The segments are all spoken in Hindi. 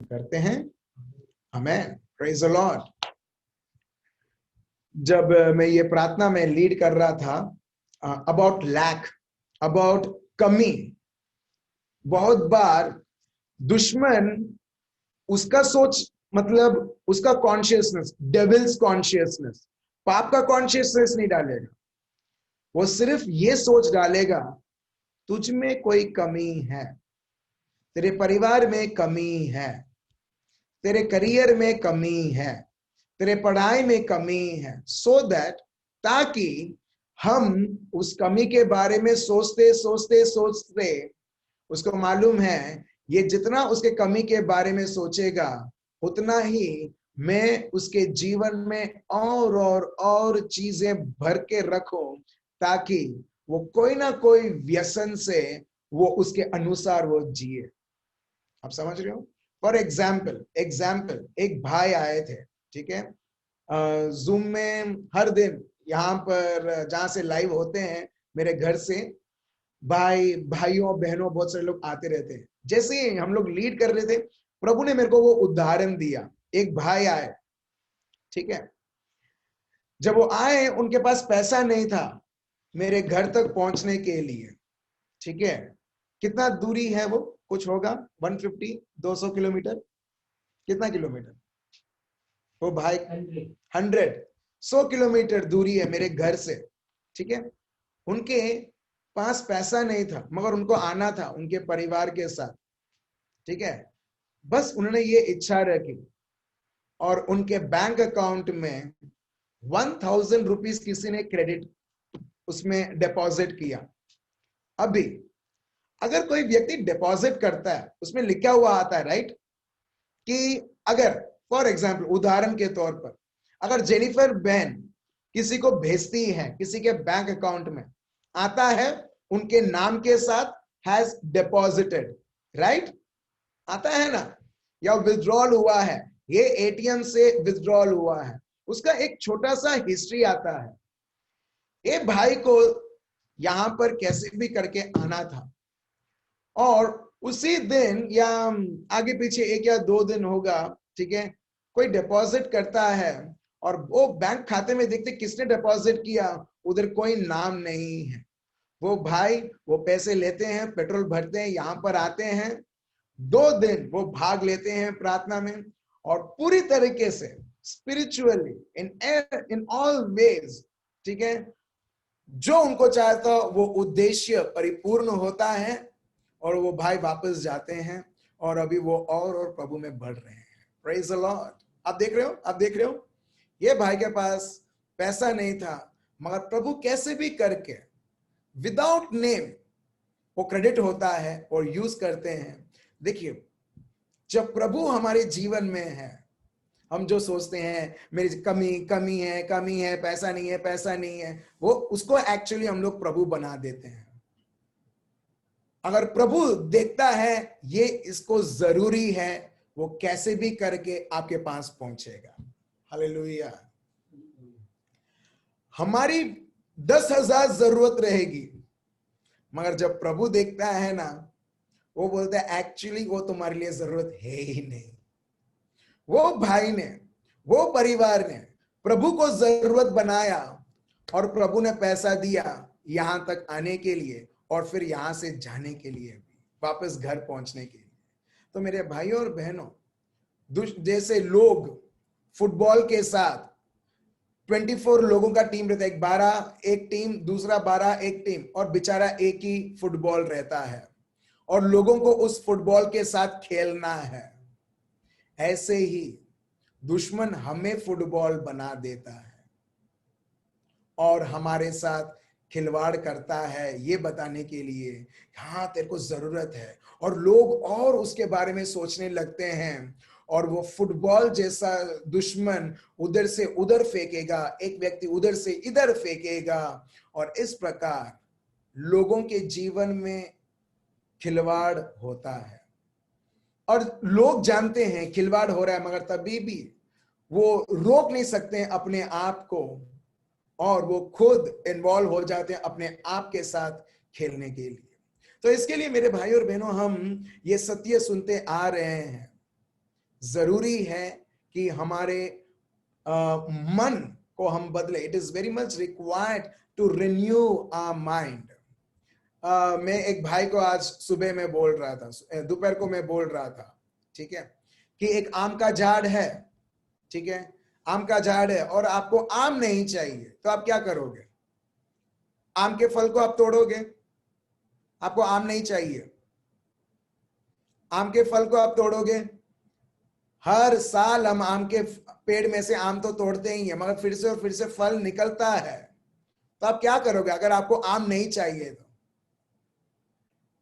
करते हैं। आमेन, प्रेज द लॉर्ड। जब मैं ये प्रार्थना में लीड कर रहा था अबाउट लैक, अबाउट कमी, बहुत बार दुश्मन उसका सोच, मतलब उसका कॉन्शियसनेस, डेविल्स कॉन्शियसनेस, पाप का कॉन्शियसनेस नहीं डालेगा। वो सिर्फ ये सोच डालेगा तुझ में कोई कमी है, तेरे परिवार में कमी है, तेरे करियर में कमी है, तेरे पढ़ाई में कमी है, सो दैट, ताकि हम उस कमी के बारे में सोचते सोचते सोचते, उसको मालूम है ये जितना उसके कमी के बारे में सोचेगा उतना ही मैं उसके जीवन में और चीजें भर के रखूं, ताकि वो कोई ना कोई व्यसन से वो उसके अनुसार वो जिए। आप समझ रहे हो? फॉर एग्जाम्पल एक भाई आए थे, ठीक है, जूम में हर दिन यहाँ पर जहां से लाइव होते हैं मेरे घर से भाइयों बहनों बहुत सारे लोग आते रहते हैं। जैसे ही हम लोग लीड कर रहे थे, प्रभु ने मेरे को वो उदाहरण दिया। एक भाई आए, ठीक है, जब वो आए उनके पास पैसा नहीं था मेरे घर तक पहुंचने के लिए, ठीक है। कितना दूरी है वो? कुछ होगा 150 200 किलोमीटर। कितना किलोमीटर? वो भाई 100 किलोमीटर दूरी है मेरे घर से, ठीक है। उनके पास पैसा नहीं था मगर उनको आना था उनके परिवार के साथ, ठीक है। बस उन्होंने ये इच्छा रखी और उनके बैंक अकाउंट में 1000 रुपीज किसी ने क्रेडिट उसमें डिपॉजिट किया। अभी अगर कोई व्यक्ति डिपॉजिट करता है उसमें लिखा हुआ आता है, राइट, कि अगर फॉर एग्जाम्पल उदाहरण के तौर पर अगर जेनिफर बहन किसी को भेजती है, किसी के बैंक अकाउंट में आता है उनके नाम के साथ हैज डिपॉजिटेड, राइट, आता है ना, या विथड्रॉल हुआ है, ये एटीएम से विथड्रॉल हुआ है, उसका एक छोटा सा हिस्ट्री आता है। ये भाई को यहां पर कैसे भी करके आना था और उसी दिन या आगे पीछे 1 या 2 दिन होगा, ठीक है, कोई डिपॉजिट करता है और वो बैंक खाते में देखते किसने डिपॉजिट किया, उधर कोई नाम नहीं है। वो भाई वो पैसे लेते हैं, पेट्रोल भरते हैं, यहां पर आते हैं, 2 दिन वो भाग लेते हैं प्रार्थना में और पूरी तरीके से स्पिरिचुअली इन ऑल वेज, ठीक है, जो उनको चाहता वो उद्देश्य परिपूर्ण होता है और वो भाई वापस जाते हैं और अभी वो और प्रभु में बढ़ रहे हैं। Praise the Lord. आप देख रहे हो, आप देख रहे हो, ये भाई के पास पैसा नहीं था मगर प्रभु कैसे भी करके विदाउट नेम वो क्रेडिट होता है और यूज करते हैं। देखिए, जब प्रभु हमारे जीवन में है, हम जो सोचते हैं मेरी कमी है, पैसा नहीं है, वो उसको एक्चुअली हम लोग प्रभु बना देते हैं। अगर प्रभु देखता है ये इसको जरूरी है, वो कैसे भी करके आपके पास पहुंचेगा। हालेलुया। हमारी 10,000 जरूरत रहेगी मगर जब प्रभु देखता है ना, वो बोलता है एक्चुअली वो तुम्हारे लिए जरूरत है ही नहीं। वो भाई ने, वो परिवार ने प्रभु को जरूरत बनाया और प्रभु ने पैसा दिया यहां तक आने के लिए और फिर यहां से जाने के लिए भी, वापस घर पहुंचने के लिए। तो मेरे भाइयों और बहनों, जैसे लोग फुटबॉल के साथ 24 लोगों का टीम रहता है, एक 12 एक टीम, दूसरा 12 एक टीम, और बेचारा एक ही फुटबॉल रहता है और लोगों को उस फुटबॉल के साथ खेलना है। ऐसे ही दुश्मन हमें फुटबॉल बना देता है और हमारे साथ खिलवाड़ करता है ये बताने के लिए हाँ तेरे को जरूरत है, और लोग और उसके बारे में सोचने लगते हैं और वो फुटबॉल जैसा दुश्मन उधर से उधर फेंकेगा, एक व्यक्ति उधर से इधर फेंकेगा और इस प्रकार लोगों के जीवन में खिलवाड़ होता है। और लोग जानते हैं खिलवाड़ हो रहा है मगर तभी भी वो रोक नहीं सकते हैं अपने आप को और वो खुद इन्वॉल्व हो जाते हैं अपने आप के साथ खेलने के लिए। तो इसके लिए मेरे भाई और बहनों, हम ये सत्य सुनते आ रहे हैं जरूरी है कि हमारे मन को हम बदले। It is very much required to renew our mind. मैं एक भाई को आज सुबह में बोल रहा था, दोपहर को मैं बोल रहा था, ठीक है, कि एक आम का झाड़ है, ठीक है, आम का झाड़ है और आपको आम नहीं चाहिए, तो आप क्या करोगे? आम के फल को आप तोड़ोगे, आपको आम नहीं चाहिए, आम के फल को आप तोड़ोगे। हर साल हम आम के पेड़ में से आम तो तोड़ते ही हैं, मगर फिर से और फिर से फल निकलता है, तो आप क्या करोगे अगर आपको आम नहीं चाहिए तो?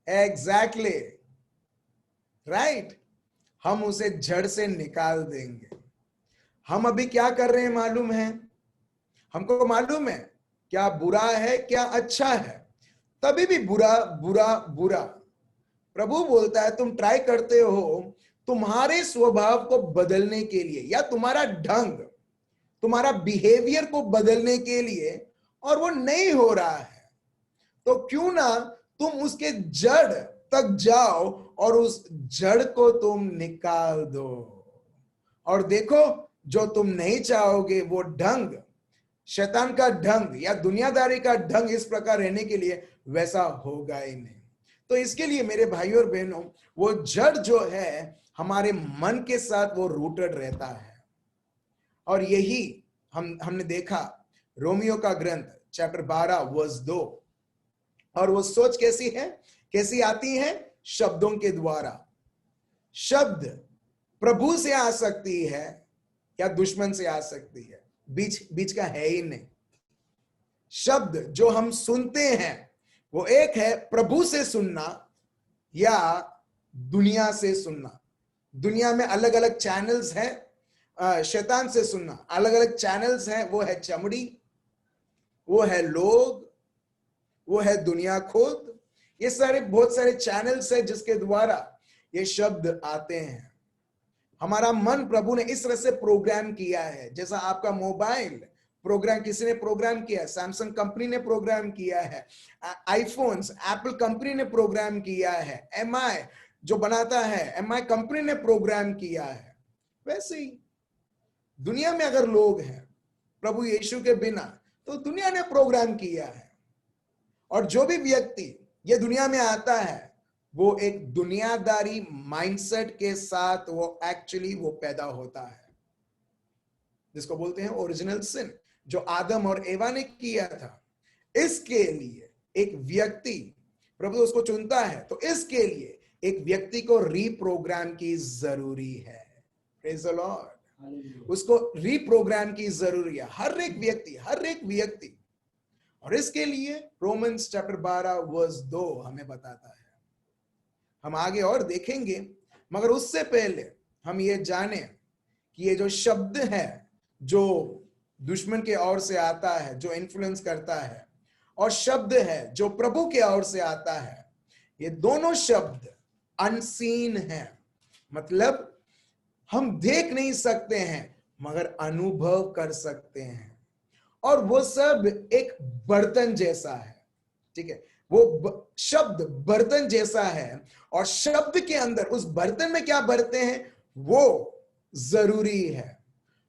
एग्जैक्टली राइट, हम उसे जड़ से निकाल देंगे। हम अभी क्या कर रहे हैं मालूम है? हमको मालूम है क्या बुरा है क्या अच्छा है, तभी भी बुरा बुरा बुरा। प्रभु बोलता है तुम ट्राई करते हो तुम्हारे स्वभाव को बदलने के लिए, या तुम्हारा ढंग, तुम्हारा बिहेवियर को बदलने के लिए, और वो नहीं हो रहा है, तो क्यों ना तुम उसके जड़ तक जाओ और उस जड़ को तुम निकाल दो, और देखो जो तुम नहीं चाहोगे वो ढंग, शैतान का ढंग या दुनियादारी का ढंग इस प्रकार रहने के लिए, वैसा होगा ही नहीं। तो इसके लिए मेरे भाइयों और बहनों, वो जड़ जो है हमारे मन के साथ वो रूटेड रहता है। और यही हमने देखा रोमियो का ग्रंथ चैप्टर 12 वर्स 2। और वो सोच कैसी है, कैसी आती है? शब्दों के द्वारा। शब्द प्रभु से आ सकती है या दुश्मन से आ सकती है, बीच बीच का है ही नहीं। शब्द जो हम सुनते हैं वो एक है प्रभु से सुनना या दुनिया से सुनना। दुनिया में अलग अलग चैनल्स हैं, शैतान से सुनना अलग अलग चैनल्स हैं, वो है चमड़ी, वो है लोग, वो है दुनिया खुद। ये सारे बहुत सारे चैनल्स हैं जिसके द्वारा ये शब्द आते हैं। हमारा मन प्रभु ने इस तरह से प्रोग्राम किया है, जैसा आपका मोबाइल प्रोग्राम किसी ने प्रोग्राम किया, सैमसंग कंपनी ने प्रोग्राम किया है, आईफोन्स एप्पल कंपनी ने प्रोग्राम किया है, एमआई जो बनाता है एमआई कंपनी ने प्रोग्राम किया है। वैसे ही दुनिया में अगर लोग हैं प्रभु यीशु के बिना, तो दुनिया ने प्रोग्राम किया है। और जो भी व्यक्ति ये दुनिया में आता है वो एक दुनियादारी माइंडसेट के साथ वो एक्चुअली वो पैदा होता है, जिसको बोलते हैं ओरिजिनल सिन, जो आदम और एवा ने किया था। इसके लिए एक व्यक्ति, प्रभु उसको चुनता है, तो इसके लिए एक व्यक्ति को रीप्रोग्राम की जरूरी है। प्रेज द लॉर्ड, उसको रीप्रोग्राम की जरूरी है, हर एक व्यक्ति। और इसके लिए रोमन्स चैप्टर 12 वर्स 2 हमें बताता है। हम आगे और देखेंगे, मगर उससे पहले हम ये जाने कि ये जो शब्द है जो दुश्मन के ओर से आता है, जो इन्फ्लुएंस करता है, और शब्द है जो प्रभु के ओर से आता है, ये दोनों शब्द अनसीन है। मतलब हम देख नहीं सकते हैं मगर अनुभव कर सकते हैं। और वो सब एक बर्तन जैसा है, ठीक है, वो शब्द बर्तन जैसा है, और शब्द के अंदर उस बर्तन में क्या भरते हैं वो जरूरी है।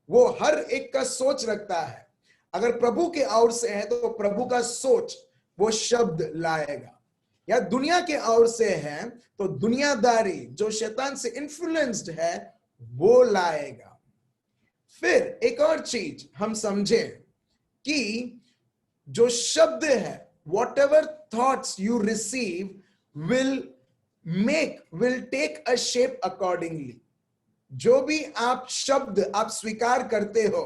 वो हर एक का सोच रखता है। अगर प्रभु के ओर से है तो प्रभु का सोच वो शब्द लाएगा, या दुनिया के ओर से है तो दुनियादारी जो शैतान से इन्फ्लुएंस्ड है वो लाएगा। फिर एक और चीज हम समझें कि जो शब्द है, whatever thoughts you receive will take a shape accordingly। जो भी आप शब्द आप स्वीकार करते हो,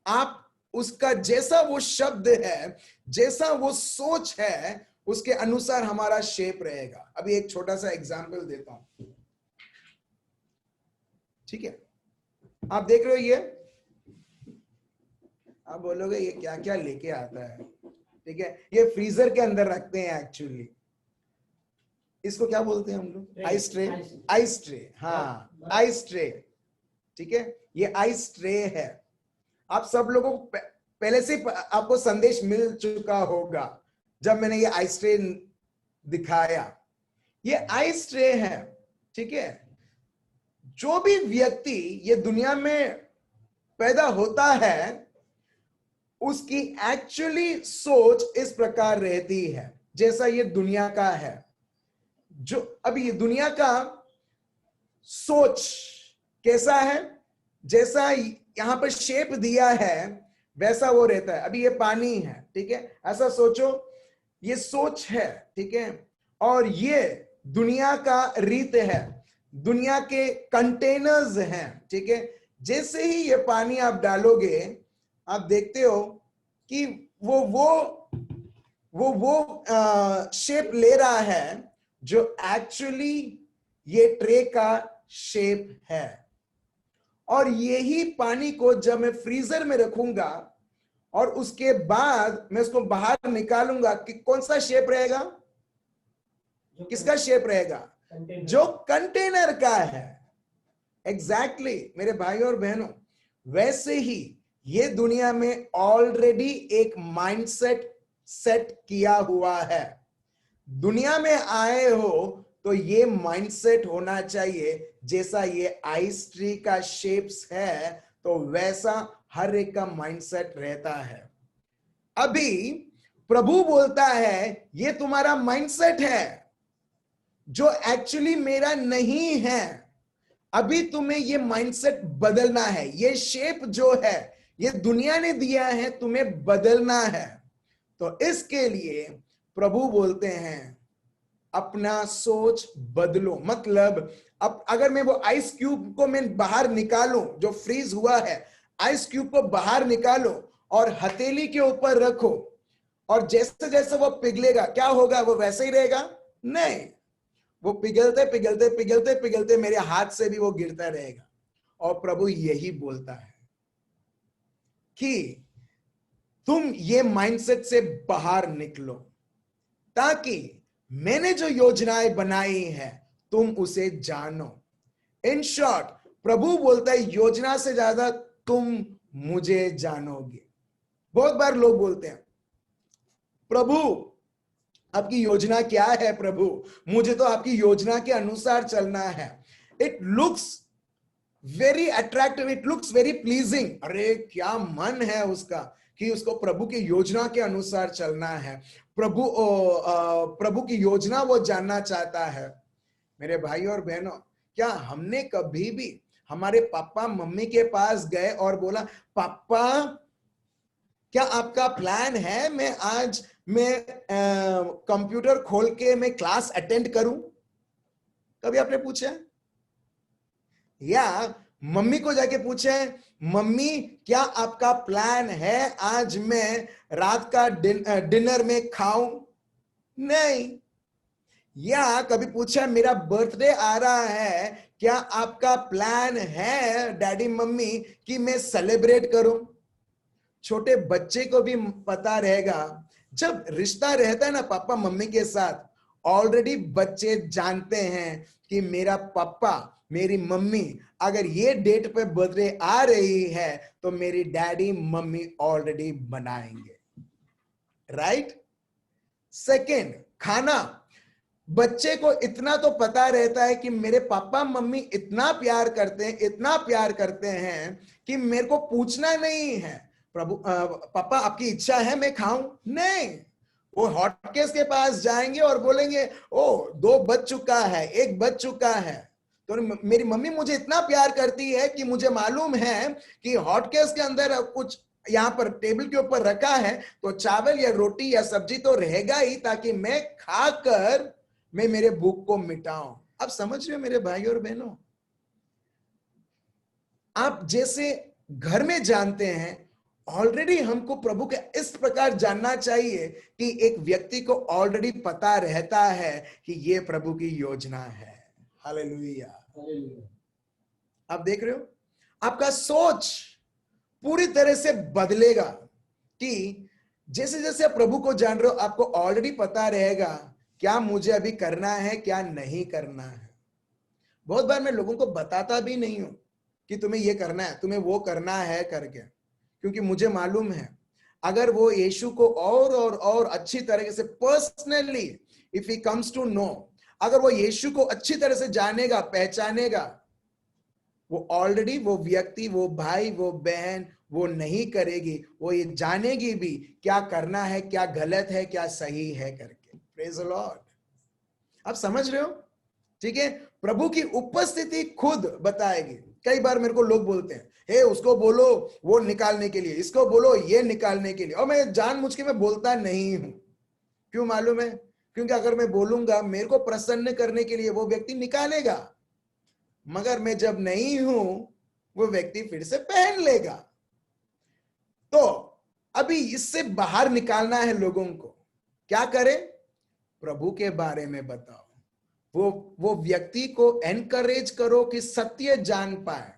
आप उसका जैसा वो शब्द है, जैसा वो सोच है, उसके अनुसार हमारा शेप रहेगा। अभी एक छोटा सा एग्जाम्पल देता हूं, ठीक है। आप देख रहे हो ये, आप बोलोगे ये क्या क्या लेके आता है, ठीक है, ये फ्रीजर के अंदर रखते हैं एक्चुअली। इसको क्या बोलते हैं हम लोग? Ice tray. आइस ट्रे, हाँ आइस ट्रे, ठीक है, ये आइस ट्रे है। आप सब लोगों को पहले से आपको संदेश मिल चुका होगा जब मैंने ये आइस ट्रे दिखाया। ये आइस ट्रे है, ठीक है। जो भी व्यक्ति ये दुनिया में पैदा होता है उसकी एक्चुअली सोच इस प्रकार रहती है जैसा ये दुनिया का है। जो अभी ये दुनिया का सोच कैसा है, जैसा यहां पर शेप दिया है वैसा वो रहता है। अभी ये पानी है, ठीक है, ऐसा सोचो, ये सोच है, ठीक है, और ये दुनिया का रीत है, दुनिया के कंटेनर्स हैं, ठीक है। जैसे ही ये पानी आप डालोगे आप देखते हो कि वो शेप ले रहा है जो एक्चुअली ये ट्रे का शेप है। और यही पानी को जब मैं फ्रीजर में रखूंगा और उसके बाद मैं उसको बाहर निकालूंगा कि कौन सा शेप रहेगा, किसका शेप रहेगा, जो कंटेनर का है। एग्जैक्टली मेरे भाई और बहनों, वैसे ही ये दुनिया में ऑलरेडी एक माइंडसेट सेट किया हुआ है। दुनिया में आए हो तो ये माइंडसेट होना चाहिए, जैसा ये आइस ट्री का शेप्स है तो वैसा हर एक का माइंडसेट रहता है। अभी प्रभु बोलता है ये तुम्हारा माइंडसेट है जो एक्चुअली मेरा नहीं है। अभी तुम्हें ये माइंडसेट बदलना है। ये शेप जो है ये दुनिया ने दिया है, तुम्हें बदलना है। तो इसके लिए प्रभु बोलते हैं अपना सोच बदलो। मतलब अब अगर मैं वो आइस क्यूब को मैं बाहर निकालूं जो फ्रीज हुआ है, आइस क्यूब को बाहर निकालो और हथेली के ऊपर रखो और जैसे जैसे वो पिघलेगा क्या होगा, वो वैसे ही रहेगा? नहीं, वो पिघलते पिघलते पिघलते पिघलते मेरे हाथ से भी वो गिरता रहेगा। और प्रभु यही बोलता है कि तुम ये माइंडसेट से बाहर निकलो ताकि मैंने जो योजनाएं बनाई है तुम उसे जानो। इन शॉर्ट प्रभु बोलता है योजना से ज्यादा तुम मुझे जानोगे। बहुत बार लोग बोलते हैं प्रभु आपकी योजना क्या है, प्रभु मुझे तो आपकी योजना के अनुसार चलना है। It looks very attractive, it looks very pleasing. अरे क्या मन है उसका कि उसको प्रभु की योजना के अनुसार चलना है, प्रभु की योजना वो जानना चाहता है। मेरे भाई और बहनों, क्या हमने कभी भी हमारे पापा मम्मी के पास गए और बोला पापा क्या आपका प्लान है मैं आज कंप्यूटर खोल के मैं क्लास अटेंड करूं? कभी आपने पूछा? या मम्मी को जाके पूछे मम्मी क्या आपका प्लान है आज मैं रात का डिनर में खाऊं? नहीं। या कभी पूछा मेरा बर्थडे आ रहा है, क्या आपका प्लान है डैडी मम्मी कि मैं सेलिब्रेट करूं? छोटे बच्चे को भी पता रहेगा, जब रिश्ता रहता है ना पापा मम्मी के साथ, ऑलरेडी बच्चे जानते हैं कि मेरा पापा मेरी मम्मी अगर ये डेट पे बर्थडे आ रही है तो मेरी डैडी मम्मी ऑलरेडी बनाएंगे, राइट। सेकेंड, खाना। बच्चे को इतना तो पता रहता है कि मेरे पापा मम्मी इतना प्यार करते हैं, इतना प्यार करते हैं कि मेरे को पूछना नहीं है प्रभु पापा आपकी इच्छा है मैं खाऊं? नहीं, वो हॉटकेस के पास जाएंगे और बोलेंगे ओ 2 बज चुका है, 1 बज चुका है। तो मेरी मम्मी मुझे इतना प्यार करती है कि मुझे मालूम है कि हॉटकेस के अंदर कुछ यहाँ पर टेबल के ऊपर रखा है तो चावल या रोटी या सब्जी तो रहेगा ही, ताकि मैं खाकर मैं मेरे भूख को मिटाऊं। आप समझ रहे हो मेरे भाई और बहनों? आप जैसे घर में जानते हैं, ऑलरेडी हमको प्रभु के इस प्रकार जानना चाहिए कि एक व्यक्ति को ऑलरेडी पता रहता है कि ये प्रभु की योजना है। हालेलुया। आप देख रहे हो, आपका सोच पूरी तरह से बदलेगा कि जैसे जैसे आप प्रभु को जान रहे हो आपको ऑलरेडी पता रहेगा क्या मुझे अभी करना है क्या नहीं करना है। बहुत बार मैं लोगों को बताता भी नहीं हूं कि तुम्हें ये करना है तुम्हें वो करना है करके, क्योंकि मुझे मालूम है अगर वो यीशु को और अच्छी तरीके से personally if he comes to know, अगर वो यीशु को अच्छी तरह से जानेगा पहचानेगा वो ऑलरेडी वो व्यक्ति, वो भाई, वो बहन वो नहीं करेगी, वो ये जानेगी भी क्या करना है, क्या गलत है, क्या सही है करके। Praise the Lord. आप समझ रहे हो? ठीक है, प्रभु की उपस्थिति खुद बताएगी। कई बार मेरे को लोग बोलते हैं, हे उसको बोलो वो निकालने के लिए, इसको बोलो ये निकालने के लिए, और मैं जानबूझ के मैं बोलता नहीं हूं। क्यों मालूम है? क्योंकि अगर मैं बोलूंगा मेरे को प्रसन्न करने के लिए, वो व्यक्ति निकालेगा, मगर मैं जब नहीं हूं वो व्यक्ति फिर से पहन लेगा। तो अभी इससे बाहर निकालना है लोगों को। क्या करें? प्रभु के बारे में बताओ, वो व्यक्ति को एनकरेज करो कि सत्य जान पाए।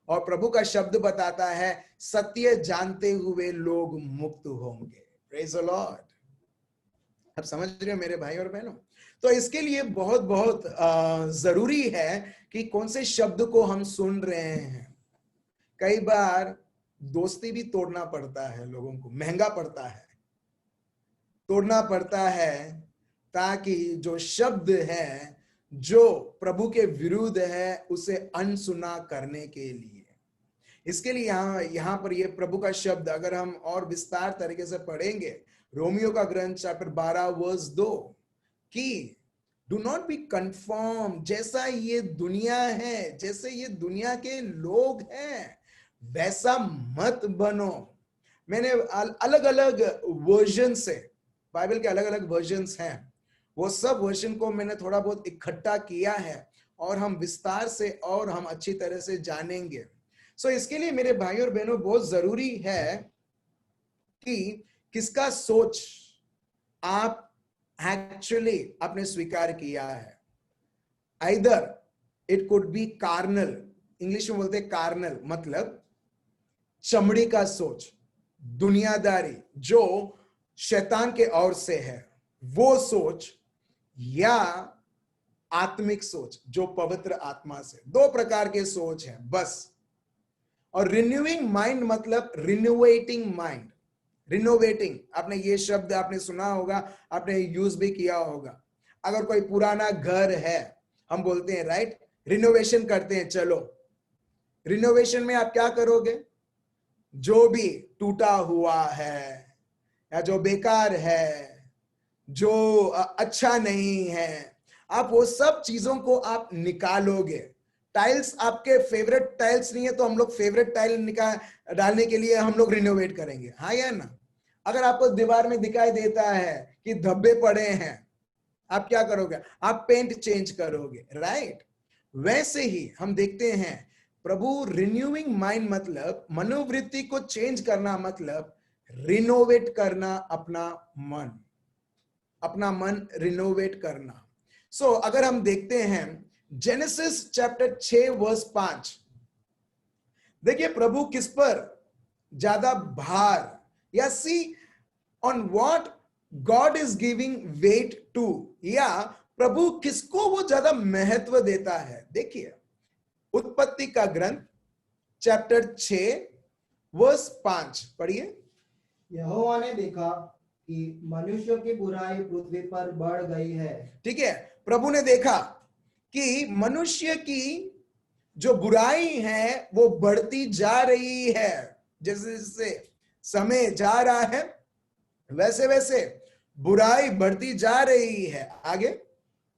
और प्रभु का शब्द बताता है सत्य जानते हुए लोग मुक्त होंगे। Praise the Lord. आप समझ रहे हो मेरे भाई और बहनों? तो इसके लिए बहुत बहुत जरूरी है कि कौन से शब्द को हम सुन रहे हैं। कई बार दोस्ती भी तोड़ना पड़ता है, लोगों को महंगा पड़ता है, तोड़ना पड़ता है, ताकि जो शब्द है जो प्रभु के विरुद्ध है उसे अनसुना करने के लिए। इसके लिए यहां पर ये प्रभु का शब्द अगर हम और विस्तार तरीके से पढ़ेंगे, रोमियो का ग्रंथ चैप्टर 12 वर्स 2 कि डू नॉट बी कंफर्म, जैसा ये दुनिया है, जैसे ये दुनिया के लोग हैं वैसा मत बनो। मैंने अलग अलग वर्जन से, बाइबल के अलग अलग वर्जन्स हैं, वो सब वर्जन को मैंने थोड़ा बहुत इकट्ठा किया है और हम विस्तार से और हम अच्छी तरह से जानेंगे। सो इसके लिए मेरे भाई और बहनों बहुत जरूरी है कि किसका सोच आप एक्चुअली आपने स्वीकार किया है। Either it could be carnal, English में बोलते हैं कार्नल, मतलब चमड़ी का सोच, दुनियादारी जो शैतान के ओर से है वो सोच, या आत्मिक सोच जो पवित्र आत्मा से। दो प्रकार के सोच है बस। और रिन्यूइंग माइंड मतलब रिनोवेटिंग माइंड। रिनोवेटिंग, आपने ये शब्द आपने सुना होगा, आपने यूज भी किया होगा। अगर कोई पुराना घर है, हम बोलते हैं राइट, रिनोवेशन करते हैं। चलो रिनोवेशन में आप क्या करोगे? जो भी टूटा हुआ है या जो बेकार है, जो अच्छा नहीं है, आप वो सब चीजों को आप निकालोगे। टाइल्स आपके फेवरेट टाइल्स नहीं है तो हम लोग फेवरेट टाइल निकाल डालने के लिए हम लोग रिनोवेट करेंगे, हाँ या ना? अगर आपको दीवार में दिखाई देता है कि धब्बे पड़े हैं, आप क्या करोगे? आप पेंट चेंज करोगे, राइट? वैसे ही हम देखते हैं प्रभु रिन्यूइंग माइंड मतलब मनोवृत्ति को चेंज करना, मतलब रिनोवेट करना अपना मन रिनोवेट करना। सो अगर हम देखते हैं जेनेसिस चैप्टर 6 वर्स 5, देखिए प्रभु किस पर ज्यादा भार, या see on what God is giving weight to, या प्रभु किसको वो ज्यादा महत्व देता है। देखिए उत्पत्ति का ग्रंथ चैप्टर 6 वर्स 5 पढ़िए। यहोवा ने देखा कि मनुष्य की बुराई पृथ्वी पर बढ़ गई है। ठीक है, प्रभु ने देखा कि मनुष्य की जो बुराई है वो बढ़ती जा रही है। जैसे जैसे समय जा रहा है वैसे वैसे बुराई बढ़ती जा रही है। आगे,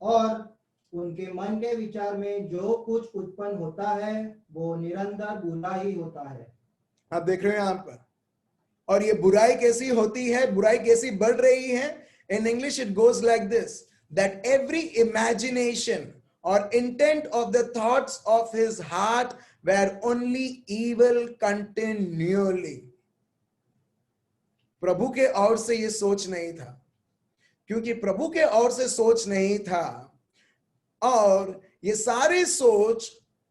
और उनके मन के विचार में जो कुछ उत्पन्न होता है वो निरंतर बुरा ही होता है। आप देख रहे हैं यहां पर, और ये बुराई कैसी होती है, बुराई कैसी बढ़ रही है। In English it goes like this, that every imagination or intent of the thoughts of his heart were only evil continually. प्रभु के ओर से ये सोच नहीं था, क्योंकि प्रभु के ओर से सोच नहीं था, और ये सारे सोच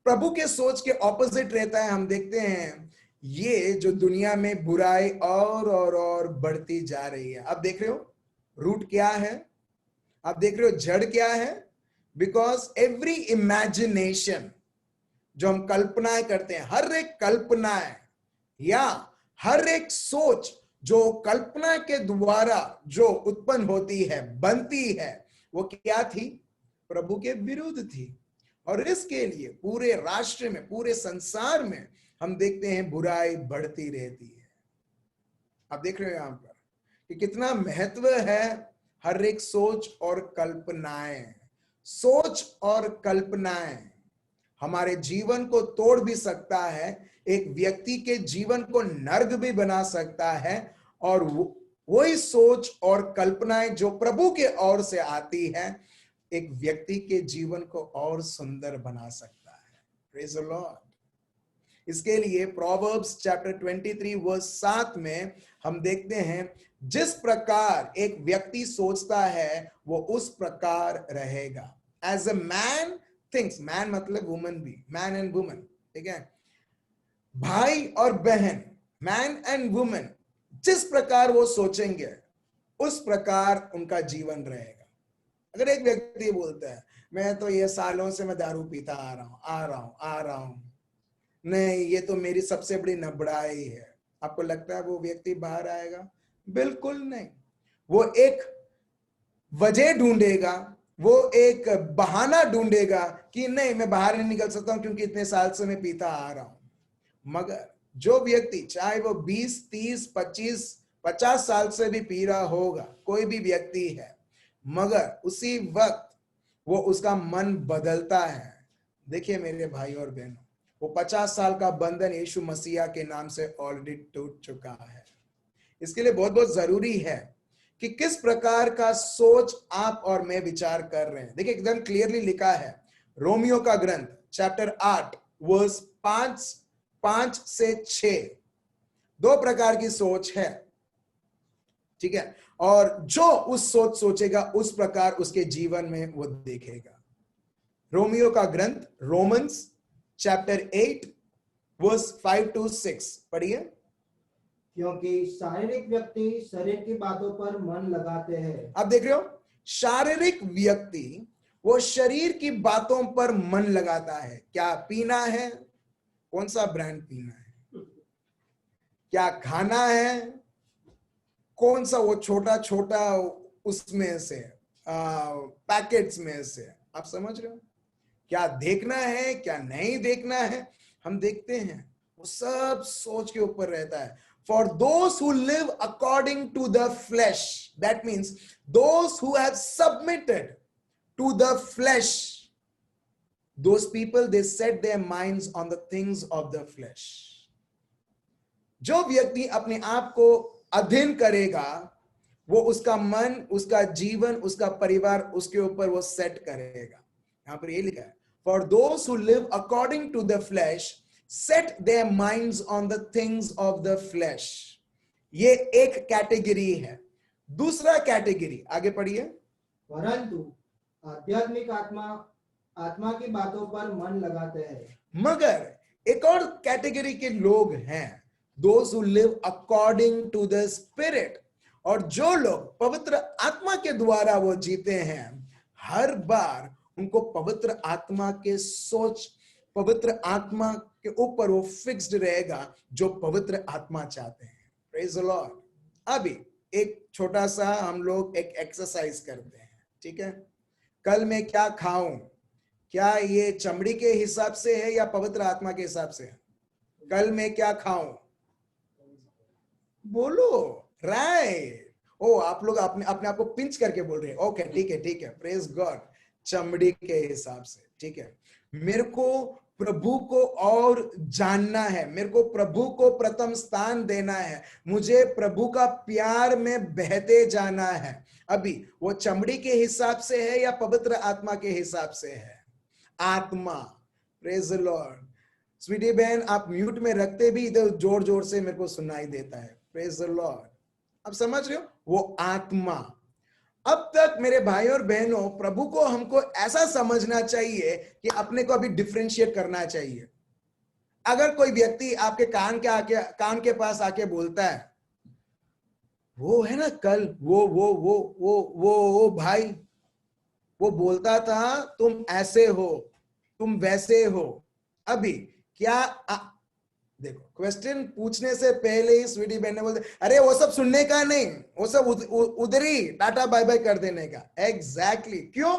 प्रभु के सोच के ऑपोजिट रहता है। हम देखते हैं ये जो दुनिया में बुराई और बढ़ती जा रही है। आप देख रहे हो रूट क्या है, आप देख रहे हो जड़ क्या है। बिकॉज एवरी इमेजिनेशन, जो हम कल्पनाएं करते हैं, हर एक कल्पनाएं या हर एक सोच जो कल्पना के द्वारा जो उत्पन्न होती है, बनती है, वो क्या थी? प्रभु के विरुद्ध थी, और इसके लिए पूरे राष्ट्र में, पूरे संसार में हम देखते हैं बुराई बढ़ती रहती है। आप देख रहे हो यहां पर कि कितना महत्व है हर एक सोच और कल्पनाएं। सोच और कल्पनाएं हमारे जीवन को तोड़ भी सकता है, एक व्यक्ति के जीवन को नर्क भी बना सकता है, और वही सोच और कल्पनाएं जो प्रभु के ओर से आती है एक व्यक्ति के जीवन को और सुंदर बना सकता है। Praise the Lord. इसके लिए प्रोवर्ब्स चैप्टर 23 वर्स 7 में हम देखते हैं, जिस प्रकार एक व्यक्ति सोचता है वो उस प्रकार रहेगा। As a man thinks, man मतलब वुमन भी, मैन एंड वुमन, ठीक है, भाई और बहन, मैन एंड वुमन, जिस प्रकार वो सोचेंगे उस प्रकार उनका जीवन रहेगा। अगर एक व्यक्ति बोलता है मैं तो ये सालों से मैं दारू पीता आ रहा हूं, नहीं ये तो मेरी सबसे बड़ी नबड़ाई है, आपको लगता है वो व्यक्ति बाहर आएगा? बिल्कुल नहीं। वो एक वजह ढूंढेगा, वो एक बहाना ढूंढेगा कि नहीं मैं बाहर नहीं निकल सकता हूं क्योंकि इतने साल से मैं पीता आ रहा हूं। मगर जो व्यक्ति चाहे वो 20, 30, 25, 50 साल से भी पी रहा होगा, कोई भी व्यक्ति है, मगर उसी वक्त वो उसका मन बदलता है। देखिए मेरे भाई और बहनों, वो 50 साल का बंधन यीशु मसीहा के नाम से ऑलरेडी टूट चुका है। इसके लिए बहुत बहुत जरूरी है कि किस प्रकार का सोच आप और मैं विचार कर रहे हैं। देखिए एकदम क्लियरली लिखा है रोमियो का ग्रंथ चैप्टर 8 वर्स 5 से 6, 2 प्रकार की सोच है, ठीक है, और जो उस सोच सोचेगा उस प्रकार उसके जीवन में वो देखेगा। रोमियो का ग्रंथ रोमन्स चैप्टर 8 वर्स 5 to 6 पढ़िए। क्योंकि शारीरिक व्यक्ति शरीर की बातों पर मन लगाते हैं। आप देख रहे हो, शारीरिक व्यक्ति वो शरीर की बातों पर मन लगाता है। क्या पीना है, कौन सा ब्रांड पीना है, क्या खाना है, कौन सा वो छोटा छोटा उसमें से पैकेट्स में से, आप समझ रहे हो, क्या देखना है क्या नहीं देखना है, हम देखते हैं। वो सब सोच के ऊपर रहता है। For those who live according to the flesh, that means those who have submitted to the flesh, those people they set their minds on the things of the flesh. जो व्यक्ति अपने आप को अधीन करेगा वो उसका मन, उसका जीवन, उसका परिवार उसके ऊपर वो सेट करेगा। यहां पर ये लिखा है, for those who live according to the flesh set their minds on the things of the flesh. ये एक कैटेगरी है। दूसरा कैटेगरी, आगे पढ़िए। परंतु आध्यात्मिक आत्मा की बातों पर मन लगाते हैं। मगर एक और कैटेगरी के लोग हैं, those who live according to the spirit, और जो लोग पवित्र आत्मा के द्वारा वो जीते हैं, हर बार उनको पवित्र आत्मा के सोच, पवित्र आत्मा के ऊपर वो फिक्स्ड रहेगा जो पवित्र आत्मा चाहते हैं। Praise the Lord. अभी एक छोटा सा हम लोग एक एक्सरसाइज करते हैं, ठीक है। कल मैं क्या खाऊं, क्या ये चमड़ी के हिसाब से है या पवित्र आत्मा के हिसाब से है? कल मैं क्या खाऊं, बोलो, राइट। ओ आप लोग अपने आप को पिंच करके बोल रहे हैं, ओके ठीक है, प्रेज गॉड, चमड़ी के हिसाब से, ठीक है। मेरे को प्रभु को और जानना है, मेरे को प्रभु को प्रथम स्थान देना है, मुझे प्रभु का प्यार में बहते जाना है। अभी वो चमड़ी के हिसाब से है या पवित्र आत्मा के हिसाब से है? आत्मा। Praise the Lord. स्वीटी बहन आप म्यूट में रखते भी इधर जोर जोर से मेरे को सुनाई देता है। Praise the Lord. आप समझ रहे हो, वो आत्मा। अब तक मेरे भाई और बहनों, प्रभु को हमको ऐसा समझना चाहिए कि अपने को अभी डिफरेंशिएट करना चाहिए। अगर कोई व्यक्ति आपके कान के पास आके बोलता है, वो है ना कल वो भाई वो बोलता था तुम ऐसे हो, तुम वैसे हो। अभी क्या देखो, क्वेश्चन पूछने से पहले ही स्वीटी बहन ने बोलते अरे वो सब सुनने का नहीं, वो सब उधर ही टाटा बाय बाय कर देने का। एग्जैक्टली। क्यों?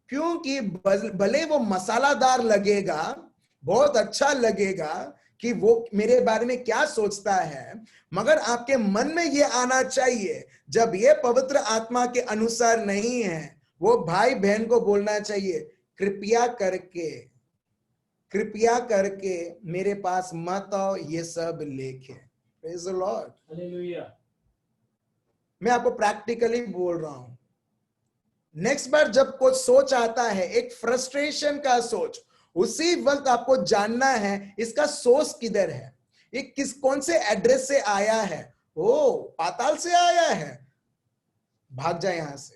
क्योंकि भले वो मसालादार लगेगा, बहुत अच्छा लगेगा कि वो मेरे बारे में क्या सोचता है, मगर आपके मन में ये आना चाहिए, जब ये पवित्र आत्मा के अनुसार नहीं है, वो भाई बहन को बोलना चाहिए, कृपया करके मेरे पास मत आओ, ये सब लेके। Praise the Lord. हालेलुया। मैं आपको प्रैक्टिकली बोल रहा हूं। नेक्स्ट बार जब कोई सोच आता है, एक फ्रस्ट्रेशन का सोच, उसी वक्त आपको जानना है इसका सोर्स किधर है, ये कौन से एड्रेस से आया है। ओ, पाताल से आया है, भाग जाए यहां से।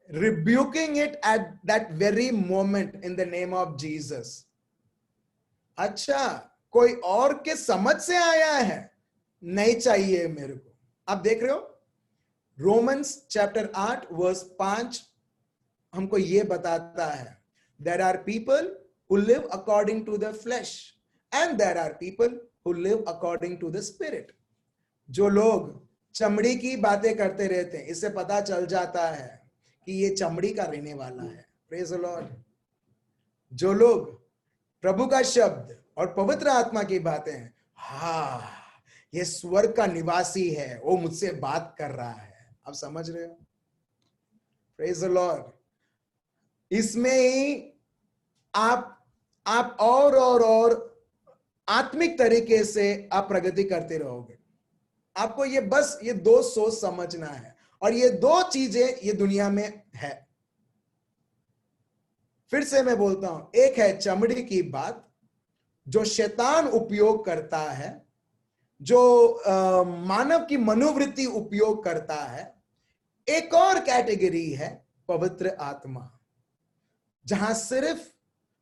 Rebuking it at that very moment in the name of Jesus. अच्छा, कोई और के समझ से आया है, नहीं चाहिए मेरे को। आप देख रहे हो, रोमन्स चैप्टर 8 वर्स 5 हमको यह बताता है, there are people who live according to the flesh and there are people who live according to the spirit। जो लोग चमड़ी की बातें करते रहते हैं, इससे पता चल जाता है कि ये चमड़ी का रहने वाला है। Praise the Lord. जो लोग प्रभु का शब्द और पवित्र आत्मा की बातें हैं, हाँ ये स्वर्ग का निवासी है, वो मुझसे बात कर रहा है। आप समझ रहे हो? Praise the Lord. इसमें ही आप और आत्मिक तरीके से आप प्रगति करते रहोगे। आपको ये बस ये दो सोच समझना है, और ये दो चीजें ये दुनिया में है। फिर से मैं बोलता हूं, एक है चमड़ी की बात जो शैतान उपयोग करता है, जो मानव की मनोवृत्ति उपयोग करता है। एक और कैटेगरी है पवित्र आत्मा, जहां सिर्फ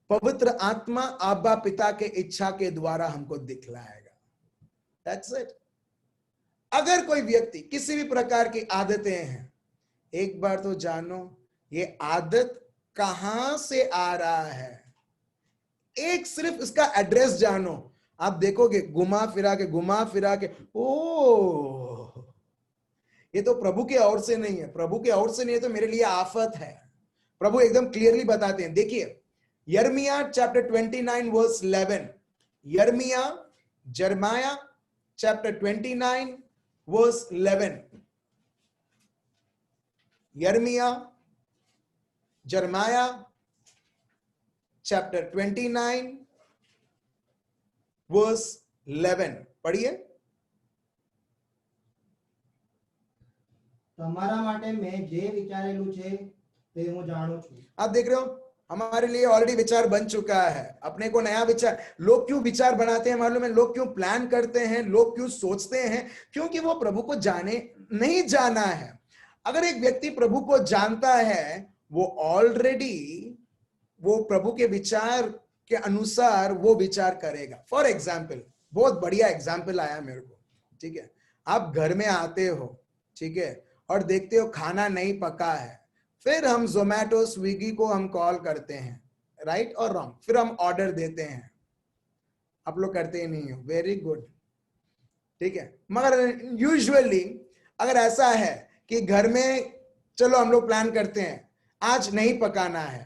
पवित्र आत्मा आबा पिता के इच्छा के द्वारा हमको दिखलाएगा। That's it. अगर कोई व्यक्ति किसी भी प्रकार की आदतें हैं, एक बार तो जानो ये आदत कहां से आ रहा है, एक सिर्फ इसका एड्रेस जानो, आप देखोगे घुमा फिरा के ओ, ये तो प्रभु के ओर से नहीं है, प्रभु के ओर से नहीं है तो मेरे लिए आफत है। प्रभु एकदम क्लियरली बताते हैं। देखिए यिर्मयाह chapter 29 verse 11, Jeremiah chapter 29 verse 11, Jeremiah chapter 29 verse 11 पढ़िए। તમારા માટે મેં જે વિચારેલું છે તે હું જાણું છું। आप देख रहे हो, हमारे लिए ऑलरेडी विचार बन चुका है। अपने को नया विचार, लोग क्यों विचार बनाते हैं मालूम है? लोग क्यों प्लान करते हैं, लोग क्यों सोचते हैं? क्योंकि वो प्रभु को नहीं जाना है। अगर एक व्यक्ति प्रभु को जानता है, वो ऑलरेडी वो प्रभु के विचार के अनुसार वो विचार करेगा। फॉर एग्जाम्पल, बहुत बढ़िया एग्जाम्पल आया मेरे को, ठीक है। आप घर में आते हो, ठीक है, और देखते हो खाना नहीं पका है, फिर हम जोमैटो स्विगी को हम कॉल करते हैं, राइट और रॉन्ग, फिर हम ऑर्डर देते हैं। आप लोग करते ही नहीं हो, वेरी गुड, ठीक है। मगर यूजुअली अगर ऐसा है कि घर में चलो हम लोग प्लान करते हैं आज नहीं पकाना है,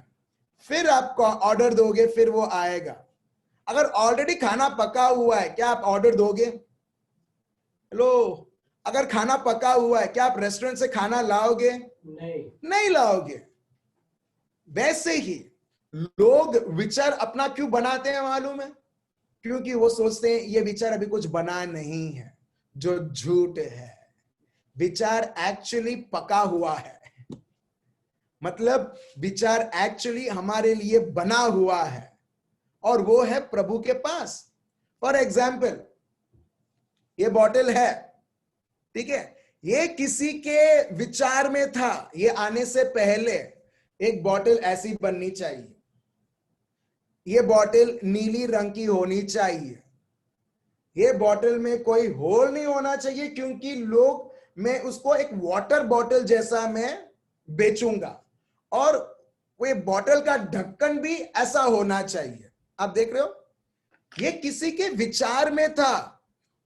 फिर आप ऑर्डर दोगे, फिर वो आएगा। अगर ऑलरेडी खाना पका हुआ है, क्या आप ऑर्डर दोगे? हेलो, अगर खाना पका हुआ है, क्या आप रेस्टोरेंट से खाना लाओगे? नहीं लाओगे। वैसे ही लोग विचार अपना क्यों बनाते हैं मालूम है? क्योंकि वो सोचते हैं ये विचार अभी कुछ बना नहीं है, जो झूठ है। विचार एक्चुअली पका हुआ है, मतलब विचार एक्चुअली हमारे लिए बना हुआ है, और वो है प्रभु के पास। फॉर एग्जाम्पल, ये बॉटल है, ठीक है, ये किसी के विचार में था, ये आने से पहले एक बॉटल ऐसी बननी चाहिए, ये बॉटल नीली रंग की होनी चाहिए, ये बॉटल में कोई होल नहीं होना चाहिए, क्योंकि लोग मैं उसको एक वाटर बॉटल जैसा मैं बेचूंगा, और वो बॉटल का ढक्कन भी ऐसा होना चाहिए। आप देख रहे हो, ये किसी के विचार में था।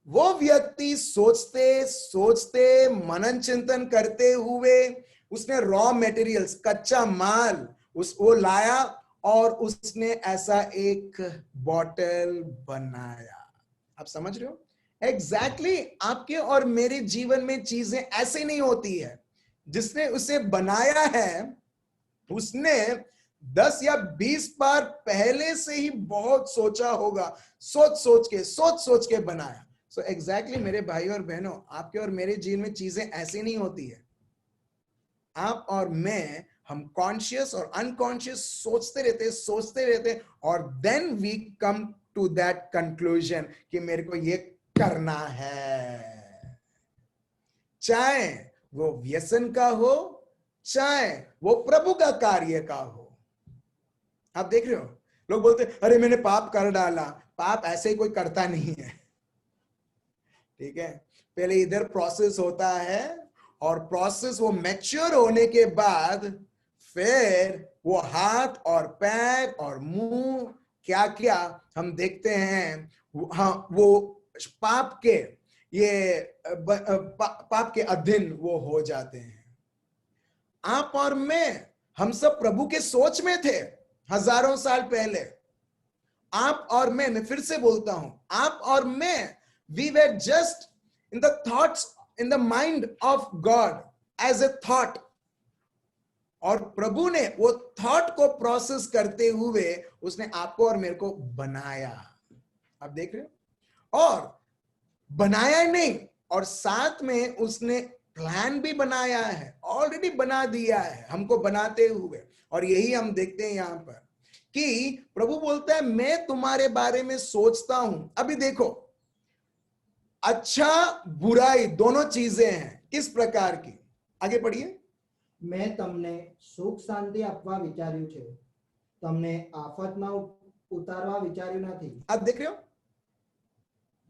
वो व्यक्ति सोचते सोचते मनन चिंतन करते हुए उसने रॉ मटेरियल्स, कच्चा माल वो लाया और उसने ऐसा एक बॉटल बनाया। आप समझ रहे हो? एग्जैक्टली आपके और मेरे जीवन में चीजें ऐसे नहीं होती है। जिसने उसे बनाया है उसने 10 या 20 बार पहले से ही बहुत सोचा होगा, सोच सोच के बनाया। सो एग्जैक्टली मेरे भाई और बहनों, आपके और मेरे जीवन में चीजें ऐसी नहीं होती है। आप और मैं, हम कॉन्शियस और अनकॉन्शियस सोचते रहते और then we come to that conclusion कि मेरे को ये करना है। चाहे वो व्यसन का हो, चाहे वो प्रभु का कार्य का हो। आप देख रहे हो, लोग बोलते अरे मैंने पाप कर डाला। पाप ऐसे ही कोई करता नहीं है, ठीक है। पहले इधर प्रोसेस होता है और प्रोसेस वो मैच्योर होने के बाद फिर वो हाथ और पैर और मुंह क्या क्या हम देखते हैं। हाँ, वो पाप के पाप के अधीन वो हो जाते हैं। आप और मैं, हम सब प्रभु के सोच में थे हजारों साल पहले। आप और मैं फिर से बोलता हूं, आप और मैं, we were just in the thoughts, in the mind of God as a thought. और प्रभु ने वो थॉट को प्रोसेस करते हुए उसने आपको और मेरे को बनाया। आप देख रहे हो? और बनाया नहीं, और साथ में उसने प्लान भी बनाया है, ऑलरेडी बना दिया है हमको बनाते हुए। और यही हम देखते हैं यहां पर कि प्रभु बोलता है मैं तुम्हारे बारे में सोचता हूं। अभी देखो, अच्छा बुराई दोनों चीजें हैं। किस प्रकार की? आगे पढ़िए। मैं તમને સુખ શાંતિ આપવા વિચાર્યું છે, તમને આફતમાં ઉતારવા વિચાર્યું નથી। आप देख रहे हो,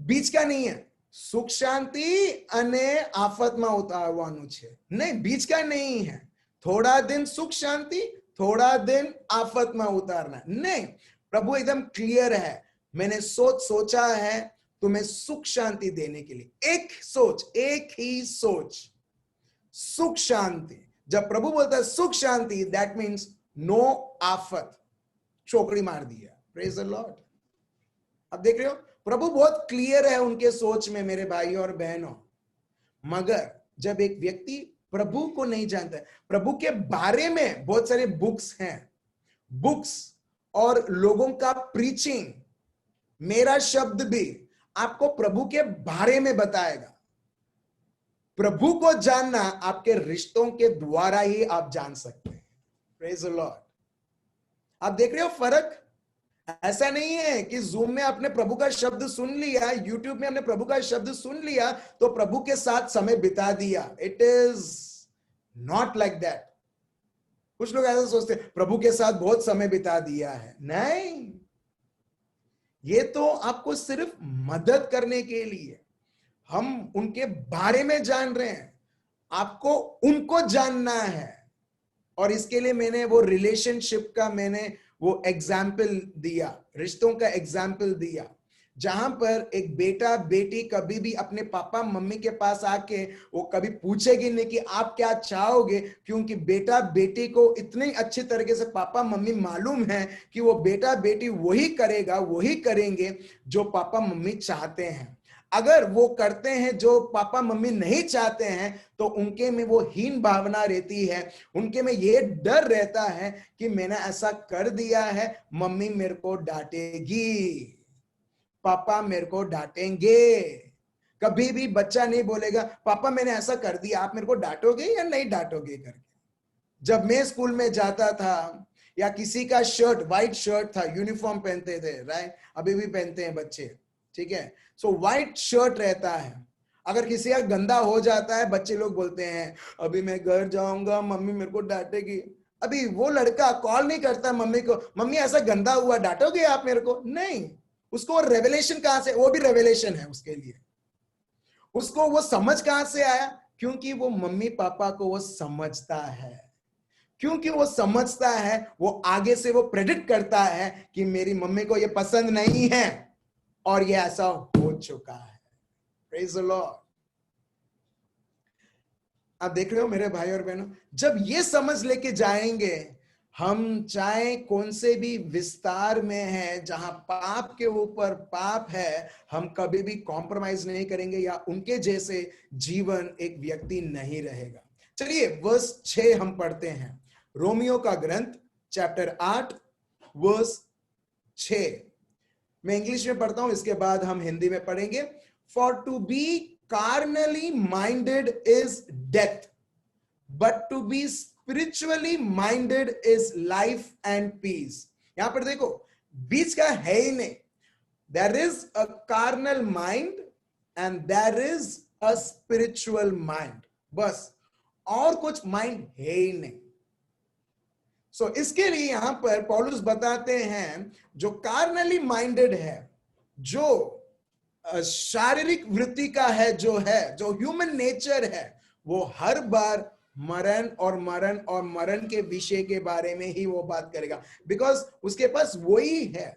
बीच का नहीं है। सुख शांति अने आफतમાં ઉતારવાનું છે, नहीं, बीच का नहीं है। थोड़ा दिन सुख शांति, थोड़ा दिन आफतમાં उतारना नहीं। प्रभु एकदम क्लियर है, मैंने सोचा है तुम्हें सुख शांति देने के लिए। एक सोच, एक ही सोच, सुख शांति। जब प्रभु बोलता है सुख शांति, दैट मीन्स नो आफत। चौकड़ी मार दिया। Praise the Lord. अब देख रहे हो, प्रभु बहुत क्लियर है उनके सोच में मेरे भाई और बहनों। मगर जब एक व्यक्ति प्रभु को नहीं जानता है, प्रभु के बारे में बहुत सारे बुक्स हैं, बुक्स और लोगों का प्रीचिंग, मेरा शब्द भी आपको प्रभु के बारे में बताएगा। प्रभु को जानना आपके रिश्तों के द्वारा ही आप जान सकते हैं। Praise the Lord. आप देख रहे हो फर्क? ऐसा नहीं है कि जूम में आपने प्रभु का शब्द सुन लिया, यूट्यूब में हमने प्रभु का शब्द सुन लिया तो प्रभु के साथ समय बिता दिया। It is not like that. कुछ लोग ऐसा सोचते हैं प्रभु के साथ बहुत समय बिता दिया है। नहीं, ये तो आपको सिर्फ मदद करने के लिए, हम उनके बारे में जान रहे हैं, आपको उनको जानना है। और इसके लिए मैंने वो रिलेशनशिप का मैंने वो एग्जाम्पल दिया, रिश्तों का एग्जाम्पल दिया, जहां पर एक बेटा बेटी कभी भी अपने पापा मम्मी के पास आके वो कभी पूछेगी नहीं कि आप क्या चाहोगे, क्योंकि बेटा बेटी को इतनी अच्छी तरीके से पापा मम्मी मालूम है कि वो बेटा बेटी वही करेगा, वही करेंगे जो पापा मम्मी चाहते हैं। अगर वो करते हैं जो पापा मम्मी नहीं चाहते हैं तो उनके में वो हीन भावना रहती है, उनके में ये डर रहता है कि मैंने ऐसा कर दिया है, मम्मी मेरे को डांटेगी, पापा मेरे को डांटेंगे। कभी भी बच्चा नहीं बोलेगा पापा मैंने ऐसा कर दिया, आप मेरे को डांटोगे या नहीं डांटोगे करके। जब मैं स्कूल में जाता था, या किसी का शर्ट, व्हाइट शर्ट था, यूनिफॉर्म पहनते थे, राइट, अभी भी पहनते हैं बच्चे, ठीक है। सो व्हाइट शर्ट रहता है, अगर किसी का गंदा हो जाता है, बच्चे लोग बोलते हैं अभी मैं घर जाऊंगा, मम्मी मेरे को डांटेगी। अभी वो लड़का कॉल नहीं करता मम्मी को, मम्मी ऐसा गंदा हुआ, डांटोगे आप मेरे को? नहीं। उसको रेवलेशन कहां से? वो भी रेवलेशन है उसके लिए। उसको वो समझ कहां से आया? क्योंकि वो मम्मी पापा को वो समझता है, क्योंकि वो समझता है, वो आगे से वो प्रेडिक्ट करता है कि मेरी मम्मी को ये पसंद नहीं है, और ये ऐसा हो चुका है। Praise the Lord. आप देख रहे हो मेरे भाई और बहनों, जब ये समझ लेके जाएंगे, हम चाहे कौन से भी विस्तार में है जहां पाप के ऊपर पाप है, हम कभी भी कॉम्प्रोमाइज नहीं करेंगे या उनके जैसे जीवन एक व्यक्ति नहीं रहेगा। चलिए वर्स 6 हम पढ़ते हैं, रोमियो का ग्रंथ चैप्टर 8 वर्स 6। मैं इंग्लिश में पढ़ता हूं, इसके बाद हम हिंदी में पढ़ेंगे। For to be carnally minded is death, but to be spiritually minded is life and peace. यहां पर देखो, बीच का है ही नहीं। There is a carnal mind and there is a spiritual mind, बस, और कुछ माइंड है ही नहीं। सो इसके लिए यहां पर पौलुस बताते हैं, जो कार्नली माइंडेड है, जो शारीरिक वृत्ति का है, जो ह्यूमन नेचर है, वो हर बार मरण और मरण और मरण के विषय के बारे में ही वो बात करेगा, बिकॉज उसके पास वही है।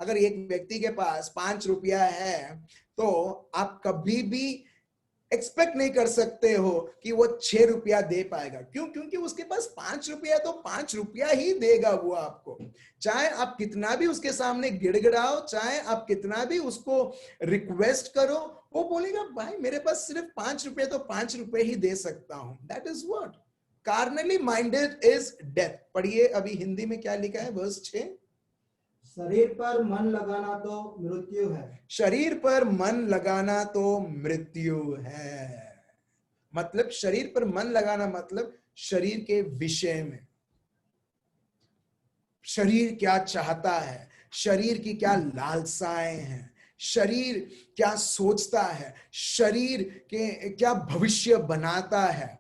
अगर एक व्यक्ति के पास 5 रुपया है, तो आप कभी भी एक्सपेक्ट नहीं कर सकते हो कि वो 6 रुपया दे पाएगा। क्यों? क्योंकि उसके पास 5 रुपया, तो 5 रुपया ही देगा वो आपको। चाहे आप कितना भी उसके सामने गिड़गिड़ाओ, चाहे आप कितना भी उसको रिक्वेस्ट करो, वो बोलेगा भाई मेरे पास सिर्फ 5 रुपये, तो 5 रुपये ही दे सकता हूं। That is what carnally minded is death. पढ़िए अभी हिंदी में क्या लिखा है, वर्स 6। शरीर पर मन लगाना तो मृत्यु है। शरीर पर मन लगाना तो मृत्यु है। मतलब शरीर पर मन लगाना मतलब शरीर के विषय में, शरीर क्या चाहता है, शरीर की क्या लालसाएं हैं, शरीर क्या सोचता है, शरीर के क्या भविष्य बनाता है।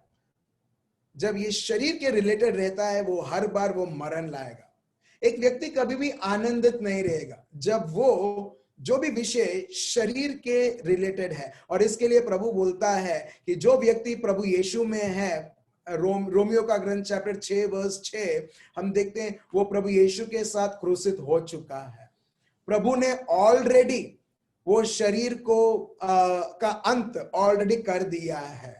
जब ये शरीर के रिलेटेड रहता है, वो हर बार वो मरण लाएगा। एक व्यक्ति कभी भी आनंदित नहीं रहेगा जब वो जो भी विषय शरीर के रिलेटेड है। और इसके लिए प्रभु बोलता है कि जो व्यक्ति प्रभु यीशु में है, रोमियो का ग्रंथ चैप्टर 6 वर्स 6 हम देखते हैं, वो प्रभु यीशु के साथ क्रूसित हो चुका है। प्रभु ने ऑलरेडी वो शरीर को का अंत ऑलरेडी कर दिया है।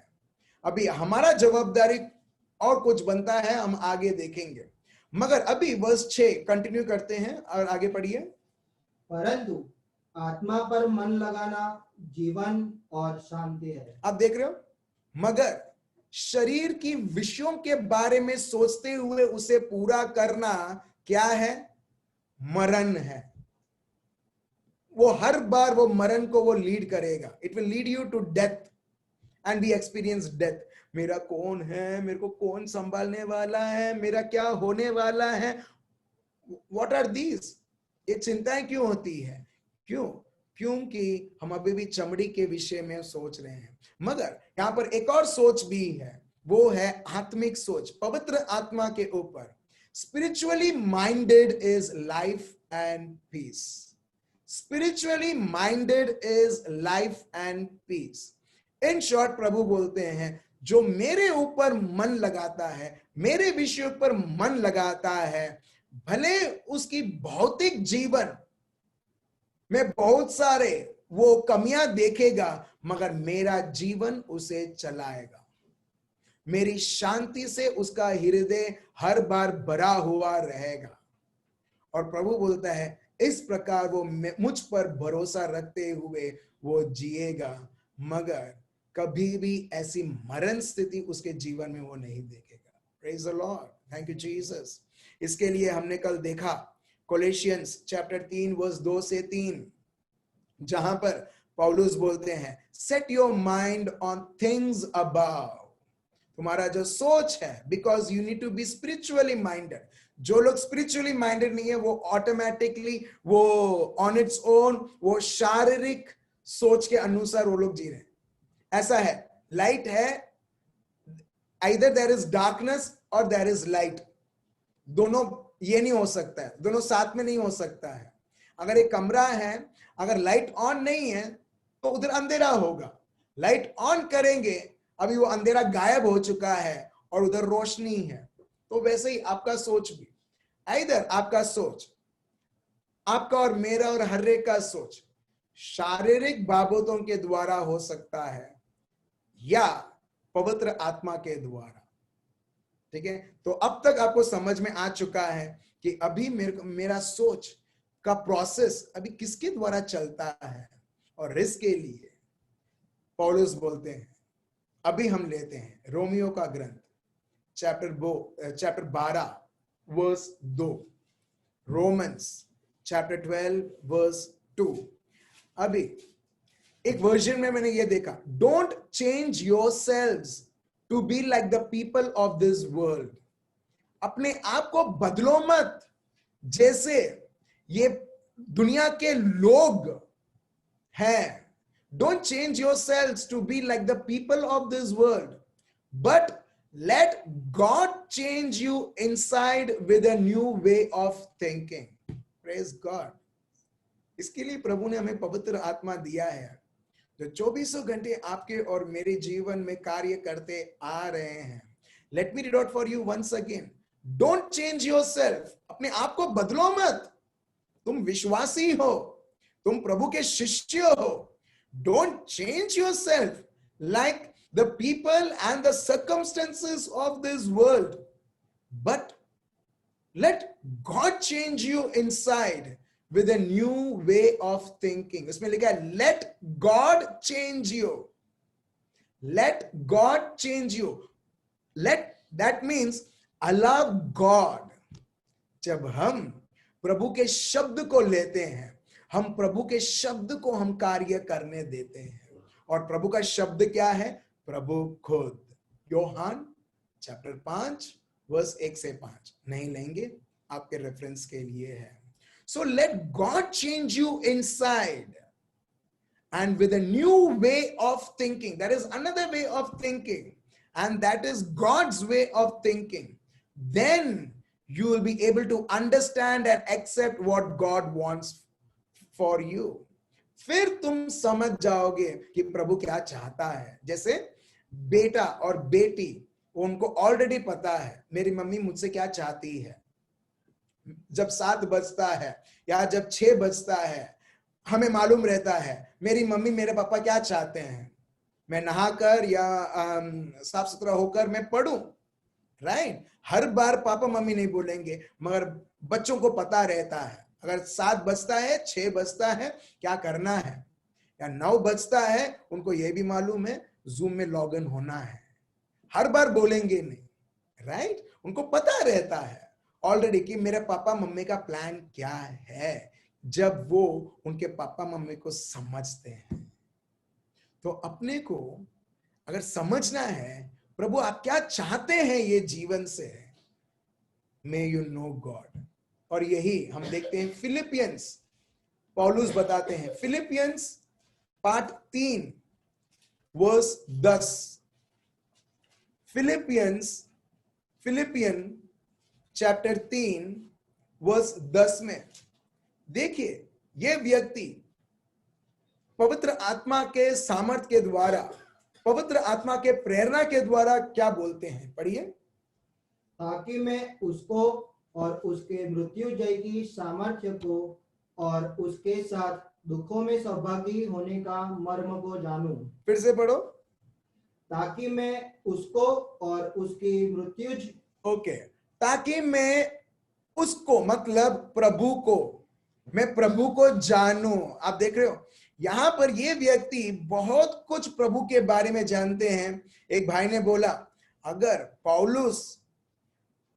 अभी हमारा जवाबदारी और कुछ बनता है, हम आगे देखेंगे। मगर अभी वर्स 6 कंटिन्यू करते हैं और आगे पढ़िए। परंतु आत्मा पर मन लगाना जीवन और शांति है। आप देख रहे हो, मगर शरीर की विषयों के बारे में सोचते हुए उसे पूरा करना क्या है? मरण है। वो हर बार वो मरण को वो लीड करेगा। It will lead you to death and we experience death. मेरा कौन है, मेरे को कौन संभालने वाला है, मेरा क्या होने वाला है, व्हाट आर दीज? ये चिंताएं क्यों होती है? क्यों? क्योंकि हम अभी भी चमड़ी के विषय में सोच रहे हैं। मगर यहां पर एक और सोच भी है, वो है आत्मिक सोच, पवित्र आत्मा के ऊपर। Spiritually minded is life and peace. Spiritually minded is life and peace. In short प्रभु बोलते हैं, जो मेरे ऊपर मन लगाता है, मेरे विषय पर मन लगाता है, भले उसकी भौतिक जीवन में बहुत सारे वो कमियां देखेगा, मगर मेरा जीवन उसे चलाएगा। मेरी शांति से उसका हृदय हर बार भरा हुआ रहेगा। और प्रभु बोलता है, इस प्रकार वो मुझ पर भरोसा रखते हुए वो जिएगा, मगर कभी भी ऐसी मरण स्थिति उसके जीवन में वो नहीं देखेगा। Praise the Lord, thank you Jesus. इसके लिए हमने कल देखा कोलोसियंस चैप्टर 3 वर्स 2 से 3, जहां पर पौलुस बोलते हैं, set your mind on things above. तुम्हारा जो सोच है, because you need to be spiritually minded. जो लोग स्पिरिचुअली माइंडेड नहीं है, वो ऑटोमेटिकली वो ऑन इट्स ओन वो शारीरिक सोच के अनुसार वो लोग जी रहे हैं। ऐसा है, लाइट है, either there is darkness or there is light। दोनों ये नहीं हो सकता है, दोनों साथ में नहीं हो सकता है। अगर एक कमरा है, अगर लाइट ऑन नहीं है तो उधर अंधेरा होगा। लाइट ऑन करेंगे, अभी वो अंधेरा गायब हो चुका है और उधर रोशनी है। तो वैसे ही आपका सोच भी, इधर आपका सोच, आपका और मेरा और हर एक का सोच शारीरिक बाबतों के द्वारा हो सकता है, या पवित्र आत्मा के द्वारा। ठीक है, तो अब तक आपको समझ में आ चुका है कि अभी मेरा सोच का प्रोसेस अभी किसके द्वारा चलता है, और इसके लिए पौलुस बोलते हैं। अभी हम लेते हैं रोमियो का ग्रंथ chapter 12 verse 2, Romans chapter 12 verse 2। अभी एक वर्जन में मैंने ये देखा, don't change yourselves to be like the people of this world. अपने आप को बदलो मत जैसे ये दुनिया के लोग हैं। Don't change yourselves to be like the people of this world, but let God change you inside with a new way of thinking. Praise God. इसके लिए प्रभु ने हमें पवित्र आत्मा दिया है जो 24 घंटे आपके और मेरे जीवन में कार्य करते आ रहे हैं। Let me read out for you once again. Don't change yourself. अपने आप को बदलो मत। तुम विश्वासी हो, तुम प्रभु के शिष्य हो। Don't change yourself like the people and the circumstances of this world, but let God change you inside with a new way of thinking. इसमें लिखा है let God change you. Let God change you. Let, that means allow God. जब हम प्रभु के शब्द को लेते हैं, हम प्रभु के शब्द को हम कार्य करने देते हैं। और प्रभु का शब्द क्या है? प्रभु खुद। योहान चैप्टर 5 वर्स 1 से 5 नहीं लेंगे, आपके रेफरेंस के लिए है। So let God change you inside and with a new way of thinking. That is another way of thinking, and that is God's way of thinking. Then you will be able to understand and accept what God wants for you. फिर तुम समझ जाओगे कि प्रभु क्या चाहता है। जैसे बेटा और बेटी, उनको ऑलरेडी पता है मेरी मम्मी मुझसे क्या चाहती है। जब 7 बजता है या जब 6 बजता है, हमें मालूम रहता है मेरी मम्मी मेरे पापा क्या चाहते हैं। मैं नहाकर या साफ सुथरा होकर मैं पढ़ूं, राइट। हर बार पापा मम्मी नहीं बोलेंगे, मगर बच्चों को पता रहता है अगर 7 बजता है, 6 बजता है, क्या करना है, या 9 बजता है, उनको यह भी मालूम है जूम में लॉग इन होना है। हर बार बोलेंगे नहीं, राइट। उनको पता रहता है ऑलरेडी कि मेरे पापा मम्मी का प्लान क्या है, जब वो उनके पापा मम्मी को समझते हैं। तो अपने को अगर समझना है प्रभु आप क्या चाहते हैं ये जीवन से, मे यू नो गॉड। और यही हम देखते हैं फिलिपियंस, पौलुस बताते हैं Philippians part 3 verse 10। Philippian chapter 3 verse 10 में देखिए, यह व्यक्ति पवित्र आत्मा के सामर्थ के द्वारा, पवित्र आत्मा के प्रेरणा के द्वारा क्या बोलते हैं, पढ़िए। ताकि मैं उसको और उसके मृत्यु जय की सामर्थ्य को और उसके साथ दुखों में सहभागी होने का मर्म को जानूं। फिर से पढ़ो। ताकि मैं उसको और उसकी मृत्यु, ओके, ताकि मैं उसको मतलब प्रभु को, मैं प्रभु को जानूं। आप देख रहे हो यहां पर ये व्यक्ति बहुत कुछ प्रभु के बारे में जानते हैं। एक भाई ने बोला अगर पौलुस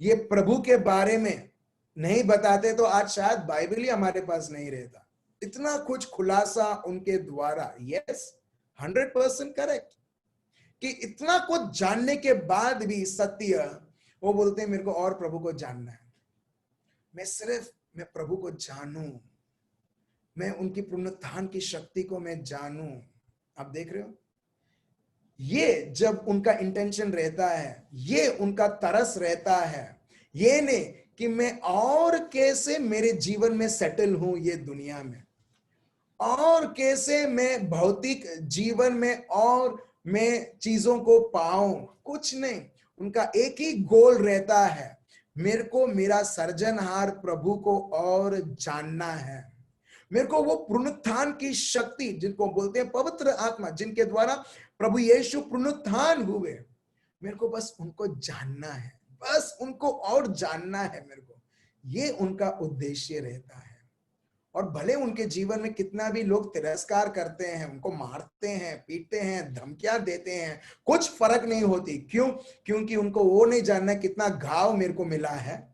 ये प्रभु के बारे में नहीं बताते तो आज शायद बाइबल ही हमारे पास नहीं रहता। इतना कुछ खुलासा उनके द्वारा। यस, 100% करेक्ट कि इतना कुछ जानने के बाद भी सत्य, वो बोलते हैं मेरे को और प्रभु को जानना है। मैं प्रभु को जानूं, मैं उनकी पुनरुत्थान की शक्ति को मैं जानूं। आप देख रहे हो, ये जब उनका इंटेंशन रहता है, ये उनका तरस रहता है, ये नहीं कि मैं और कैसे मेरे जीवन में सेटल हूं ये दुनिया में, और कैसे मैं भौतिक जीवन में और मैं चीजों को पाऊं, कुछ नहीं। उनका एक ही गोल रहता है, मेरे को मेरा सर्जनहार प्रभु को और जानना है। मेरे को वो पुनरुत्थान की शक्ति, जिनको बोलते हैं पवित्र आत्मा, जिनके द्वारा प्रभु यीशु पुनरुत्थान हुए, मेरे को बस उनको जानना है, बस उनको और जानना है मेरे को, ये उनका उद्देश्य रहता है। और भले उनके जीवन में कितना भी लोग तिरस्कार करते हैं, उनको मारते हैं, पीटते हैं, धमकियां देते हैं, कुछ फर्क नहीं होती। क्यों? क्योंकि उनको वो नहीं जानना कितना घाव मेरे को मिला है,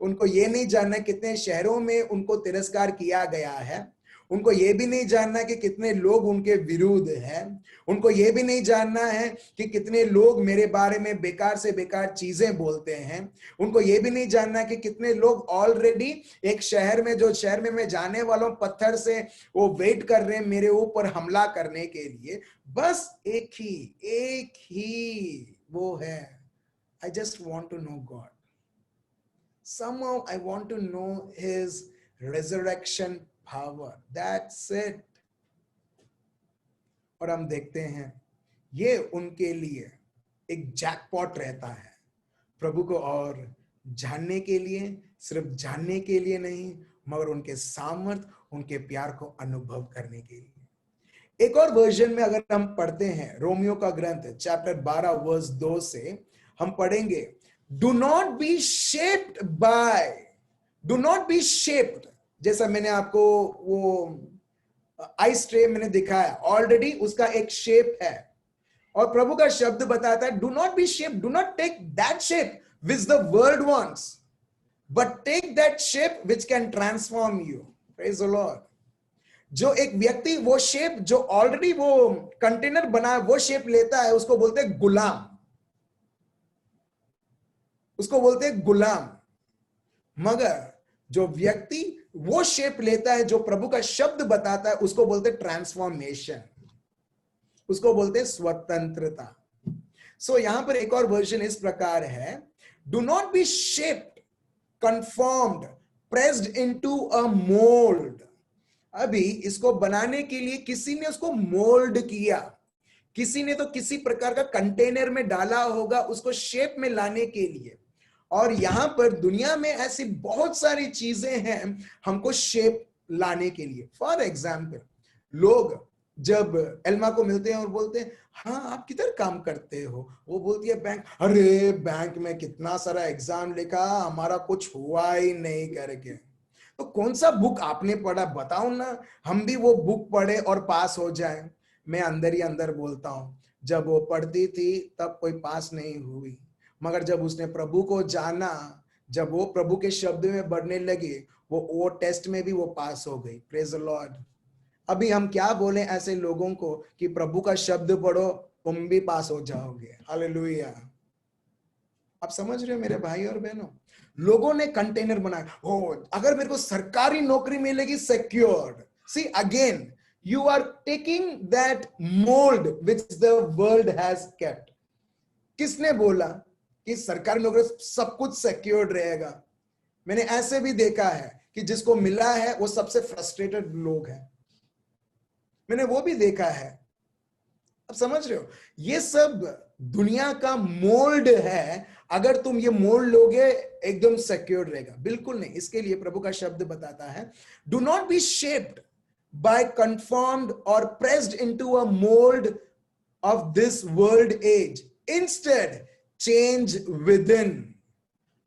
उनको ये नहीं जानना कितने शहरों में उनको तिरस्कार किया गया है, उनको ये भी नहीं जानना कि कितने लोग उनके विरुद्ध हैं, उनको ये भी नहीं जानना है कि कितने लोग मेरे बारे में बेकार से बेकार चीजें बोलते हैं, उनको ये भी नहीं जानना कि कितने लोग ऑलरेडी एक शहर में, जो शहर में मैं जाने वाला हूं, पत्थर से वो वेट कर रहे हैं मेरे ऊपर हमला करने के लिए। बस एक ही वो है, I just want to know God, somehow I want to know his resurrection power, that's it। और हम देखते हैं ये उनके लिए एक जैकपॉट रहता है, प्रभु को और जानने के लिए, सिर्फ जानने के लिए नहीं, मगर उनके सामर्थ, उनके प्यार को अनुभव करने के लिए। एक और वर्जन में अगर हम पढ़ते हैं, रोमियो का ग्रंथ चैप्टर 12 वर्स 2 से हम पढ़ेंगे, do not be shaped bye, do not be shaped, जैसा मैंने आपको वो आइस ट्रे मैंने दिखाया, ऑलरेडी उसका एक शेप है, और प्रभु का शब्द बताता है, do not be shaped, do not take that shape which the world wants, but take that shape which can transform you. Praise the Lord. जो एक व्यक्ति वो शेप जो ऑलरेडी वो कंटेनर बना है वो शेप लेता है, उसको बोलते हैं गुलाम, उसको बोलते हैं गुलाम। मगर जो व्यक्ति वो शेप लेता है जो प्रभु का शब्द बताता है, उसको बोलते हैं ट्रांसफॉर्मेशन, उसको बोलते हैं स्वतंत्रता। सो यहां पर एक और वर्जन इस प्रकार है, do not be shaped, conformed, pressed into a mould. अभी इसको बनाने के लिए किसी ने उसको मोल्ड किया, किसी ने तो किसी प्रकार का कंटेनर में डाला होगा उसको शेप में लाने के लिए। और यहां पर दुनिया में ऐसी बहुत सारी चीजें हैं हमको शेप लाने के लिए। फॉर एग्जाम्पल, लोग जब एल्मा को मिलते हैं और बोलते हैं, हाँ आप किधर काम करते हो, वो बोलती है बैंक। अरे बैंक में कितना सारा एग्जाम लिखा, हमारा कुछ हुआ ही नहीं करके। तो कौन सा बुक आपने पढ़ा बताओ ना, हम भी वो बुक पढ़े और पास हो जाए। मैं अंदर ही अंदर बोलता हूं, जब वो पढ़ती थी तब कोई पास नहीं हुई, मगर जब उसने प्रभु को जाना, जब वो प्रभु के शब्द में बढ़ने लगी, वो टेस्ट में भी वो पास हो गई। Praise the Lord. अभी हम क्या बोले ऐसे लोगों को कि प्रभु का शब्द पढ़ो तुम भी पास हो जाओगे। हालेलुया। आप समझ रहे हो मेरे भाई और बहनों, लोगों ने कंटेनर बनाया, हो अगर मेरे को सरकारी नौकरी मिलेगी secured. See again you are taking that mould which the world has kept. किसने बोला कि सरकारी नौकरी सब कुछ सिक्योर्ड रहेगा? मैंने ऐसे भी देखा है कि जिसको मिला है वो सबसे फ्रस्ट्रेटेड लोग हैं, मैंने वो भी देखा है। अब समझ रहे हो, ये सब दुनिया का मोल्ड है। अगर तुम ये मोल्ड लोगे एकदम सिक्योर रहेगा? बिल्कुल नहीं। इसके लिए प्रभु का शब्द बताता है, do not be shaped by conformed और pressed into a mould of this world age, instead change within.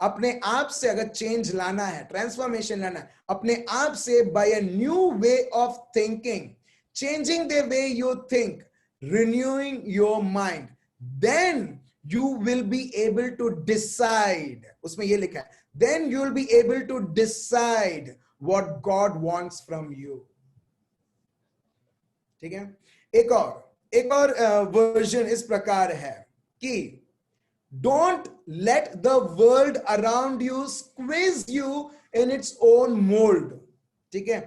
अपने आप से अगर चेंज लाना है, ट्रांसफॉर्मेशन लाना है, अपने आप से by a new way of thinking, changing the way you think, renewing your mind, then you will be able to decide, उसमें ये लिखा है, then you will be able to decide what God wants from you। ठीक है। एक और वर्जन इस प्रकार है कि don't let the world around you squeeze you in its own mold। ठीक है,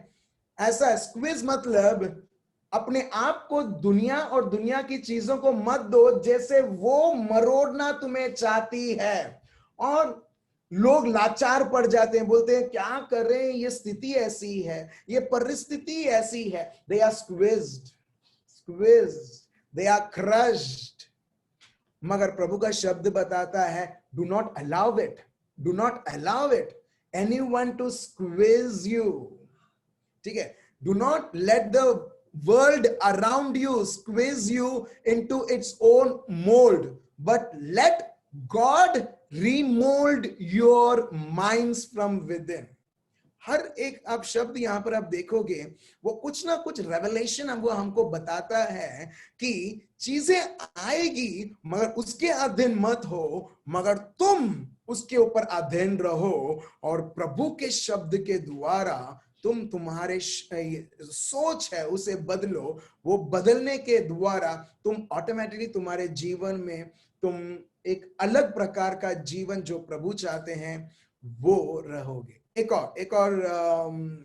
ऐसा स्क्विज मतलब अपने आप को दुनिया और दुनिया की चीजों को मत दो जैसे वो मरोड़ना तुम्हें चाहती है। और लोग लाचार पड़ जाते हैं, बोलते हैं क्या कर रहे हैं, ये स्थिति ऐसी है, ये परिस्थिति ऐसी है। They are squeezed, they are crushed. मगर प्रभु का शब्द बताता है, do not allow it, do not allow it anyone to squeeze you. ठीक है, do not let the world around you squeeze you into its own mould. but let God remold your minds from within. हर एक आप शब्द यहां पर आप देखोगे वो कुछ ना कुछ रेवलेशन वो हमको बताता है कि चीजें आएगी मगर उसके अधीन मत हो, मगर तुम उसके ऊपर अधीन रहो और प्रभु के शब्द के द्वारा तुम तुम्हारे सोच है उसे बदलो। वो बदलने के द्वारा तुम ऑटोमेटिकली तुम्हारे जीवन में तुम एक अलग प्रकार का जीवन जो प्रभु चाहते हैं वो रहोगे। एक और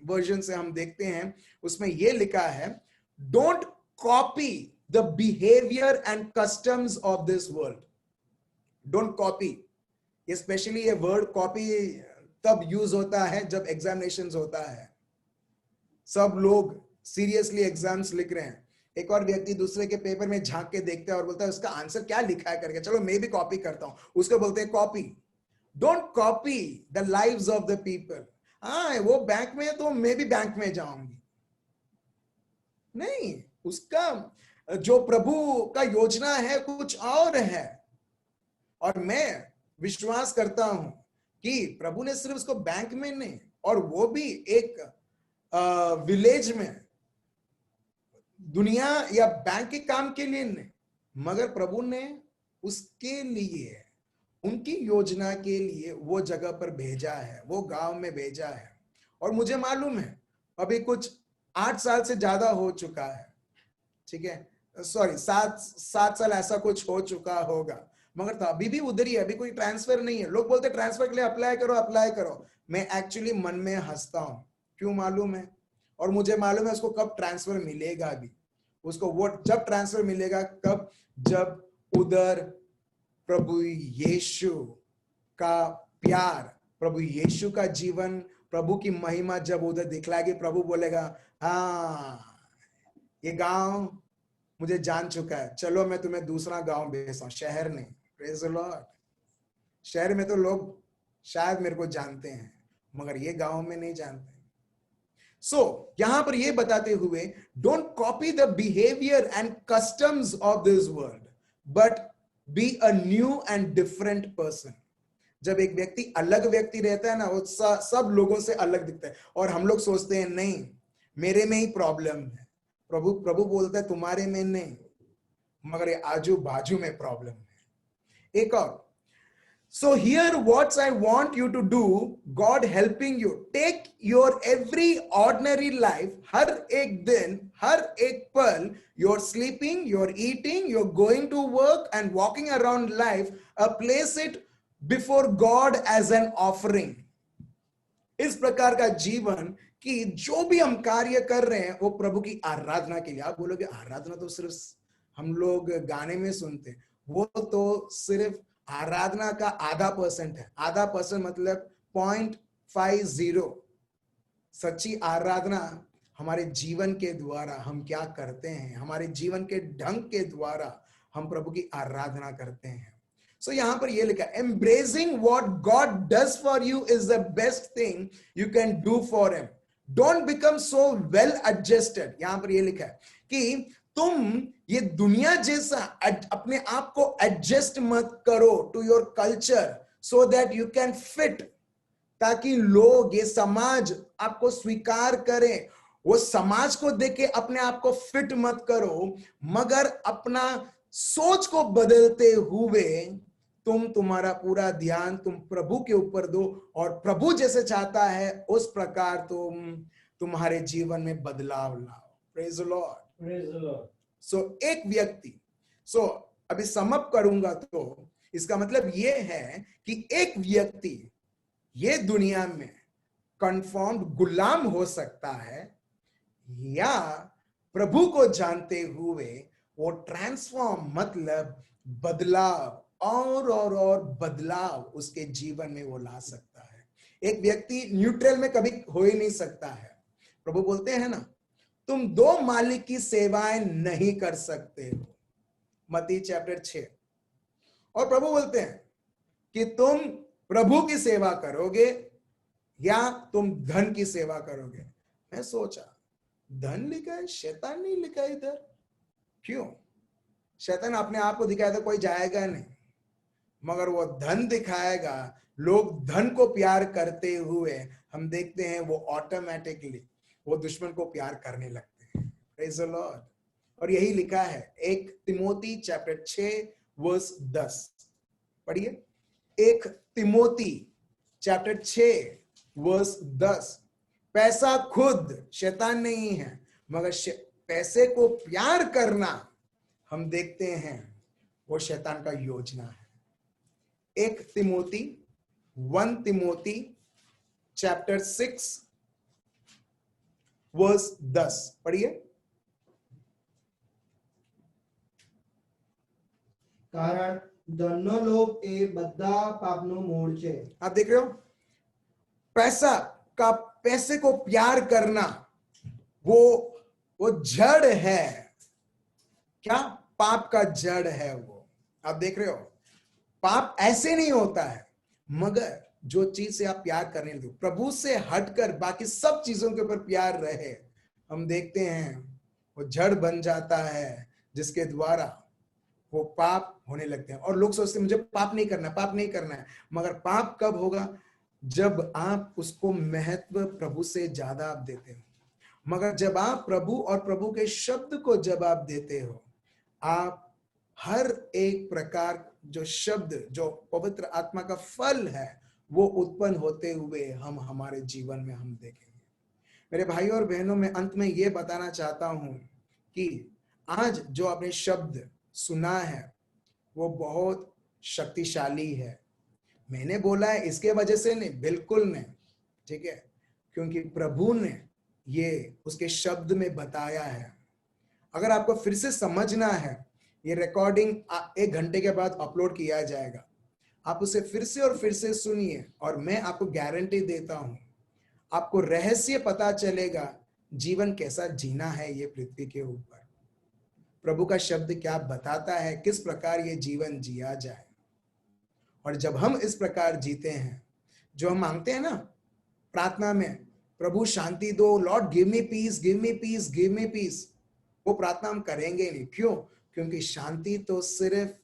वर्जन से हम देखते हैं, उसमें ये लिखा है, don't copy the behaviour and customs of this world. Don't copy, specially ये वर्ड कॉपी तब यूज होता है जब एग्जामिनेशंस होता है, सब लोग सीरियसली एग्जाम्स लिख रहे हैं, एक और व्यक्ति दूसरे के पेपर में झांक के देखता है और बोलता है उसका आंसर क्या लिखा है करके, चलो मैं भी कॉपी करता हूं, उसको बोलते हैं copy. Don't copy the lives of the people. हाँ वो बैंक में है तो मैं भी बैंक में जाऊंगी, नहीं, उसका जो प्रभु का योजना है कुछ और है। और मैं विश्वास करता हूं कि प्रभु ने सिर्फ उसको बैंक में नहीं, और वो भी एक विलेज में, दुनिया या बैंक के काम के लिए नहीं, मगर प्रभु ने उसके लिए, उनकी योजना के लिए वो जगह पर भेजा है, वो गांव में भेजा है। और मुझे मालूम है अभी कुछ 8 साल से ज्यादा हो चुका है, ठीक है, सॉरी 7 साल ऐसा कुछ हो चुका होगा, मगर तो अभी भी उधर ही है, अभी कोई ट्रांसफर नहीं है। लोग बोलते ट्रांसफर के लिए अप्लाई करो अप्लाई करो, मैं एक्चुअली मन में हंसता हूं, क्यों मालूम है, और मुझे मालूम है उसको कब ट्रांसफर मिलेगा भी, उसको वो जब ट्रांसफर मिलेगा कब, जब उधर प्रभु यीशु का प्यार, प्रभु यीशु का जीवन, प्रभु की महिमा जब उधर दिखलाएगी, प्रभु बोलेगा हाँ ये गांव मुझे जान चुका है, चलो मैं तुम्हें दूसरा गांव भेजता हूं, शहर नहीं। Praise the Lord. शहर में तो लोग शायद मेरे को जानते हैं मगर ये गांव में नहीं जानते। यहां पर ये बताते हुए, don't copy the behaviour and customs of this world but be a new and different person. जब एक व्यक्ति अलग व्यक्ति रहता है ना, वो सब लोगों से अलग दिखता है, और हम लोग सोचते हैं नहीं मेरे में ही प्रॉब्लम है। प्रभु बोलता है तुम्हारे में नहीं, मगर ये आजू बाजू में प्रॉब्लम है। एक और, so here what I want you to do, God helping you, take your every ordinary life, हर एक दिन, हर एक पल, you're sleeping, you're eating, you're going to work and walking around life, place it before God as an offering। इस प्रकार का जीवन कि जो भी हम कार्य कर रहे हैं वो प्रभु की आराधना के लिए। आप बोलोगे आराधना तो सिर्फ हम लोग गाने में सुनते हैं, वो तो सिर्फ आराधना का आधा % है। आधा % मतलब 0.50। सच्ची आराधना हमारे जीवन के द्वारा हम क्या करते हैं, हमारे जीवन के ढंग के द्वारा हम प्रभु की आराधना करते हैं। So यहां पर ये लिखा, embracing what God does for you is the best thing you can do for him. Don't become so well adjusted। यहां पर ये लिखा है कि तुम ये दुनिया जैसा अपने आप को एडजस्ट मत करो to your culture, so that you can fit, ताकि लोग, ये समाज आपको स्वीकार करें। वो समाज को देख के अपने आप को फिट मत करो, मगर अपना सोच को बदलते हुए तुम तुम्हारा पूरा ध्यान तुम प्रभु के ऊपर दो, और प्रभु जैसे चाहता है उस प्रकार तुम तुम्हारे जीवन में बदलाव लाओ। Praise the Lord, praise the Lord. So एक व्यक्ति, अभी समअप करूंगा तो इसका मतलब ये है कि एक व्यक्ति ये दुनिया में कन्फर्म्ड गुलाम हो सकता है, या प्रभु को जानते हुए वो ट्रांसफॉर्म मतलब बदलाव और बदलाव उसके जीवन में वो ला सकता है। एक व्यक्ति न्यूट्रल में कभी हो ही नहीं सकता है। प्रभु बोलते हैं ना, तुम 2 मालिक की सेवाएं नहीं कर सकते हो, मत्ती चैप्टर 6। और प्रभु बोलते हैं कि तुम प्रभु की सेवा करोगे या तुम धन की सेवा करोगे। मैं सोचा धन लिखा है, शैतान नहीं लिखा इधर, क्यों? शैतान अपने आप को दिखाया था कोई जाएगा नहीं, मगर वो धन दिखाएगा, लोग धन को प्यार करते हुए हम देखते हैं वो ऑटोमेटिकली वो दुश्मन को प्यार करने लगते हैं। Praise the Lord. और यही लिखा है 1 तिमोथी चैप्टर 6 वर्स 10, पढ़िए। 1 तिमोथी चैप्टर 6 वर्स 10। पैसा खुद शैतान नहीं है, मगर पैसे को प्यार करना हम देखते हैं वो शैतान का योजना है। 1 तिमोथी चैप्टर 6 वर्स 10 पढ़िए। कारण दोनों लोग ए बद्दा पापनु मूल छे। आप देख रहे हो, पैसे को प्यार करना वो जड़ है। क्या? पाप का जड़ है वो। आप देख रहे हो, पाप ऐसे नहीं होता है, मगर जो चीज से आप प्यार करने दो, प्रभु से हटकर बाकी सब चीजों के ऊपर प्यार रहे, हम देखते हैं वो जड़ बन जाता है, जिसके द्वारा वो पाप होने लगते हैं। और लोग सोचते हैं मुझे पाप नहीं करना है, मगर पाप कब होगा? जब आप उसको महत्व प्रभु से ज्यादा आप देते हो। मगर जब आप प्रभु और प्रभु के शब्द को जब आप देते हो, आप हर एक प्रकार जो शब्द, जो पवित्र आत्मा का फल है, वो उत्पन्न होते हुए हम हमारे जीवन में हम देखेंगे। मेरे भाइयों और बहनों, मैं अंत में ये बताना चाहता हूं कि आज जो आपने शब्द सुना है वो बहुत शक्तिशाली है। मैंने बोला है इसके वजह से नहीं, बिल्कुल नहीं, ठीक है, क्योंकि प्रभु ने ये उसके शब्द में बताया है। अगर आपको फिर से समझना है, ये रिकॉर्डिंग 1 घंटे के बाद अपलोड किया जाएगा, आप उसे फिर से और फिर से सुनिए, और मैं आपको गारंटी देता हूं आपको रहस्य पता चलेगा जीवन कैसा जीना है ये पृथ्वी के ऊपर। प्रभु का शब्द क्या बताता है, किस प्रकार ये जीवन जिया जाए। और जब हम इस प्रकार जीते हैं, जो हम मांगते हैं ना प्रार्थना में, प्रभु शांति दो, Lord give me peace, give me peace, give me peace, वो प्रार्थना हम करेंगे नहीं। क्यों? क्योंकि शांति तो सिर्फ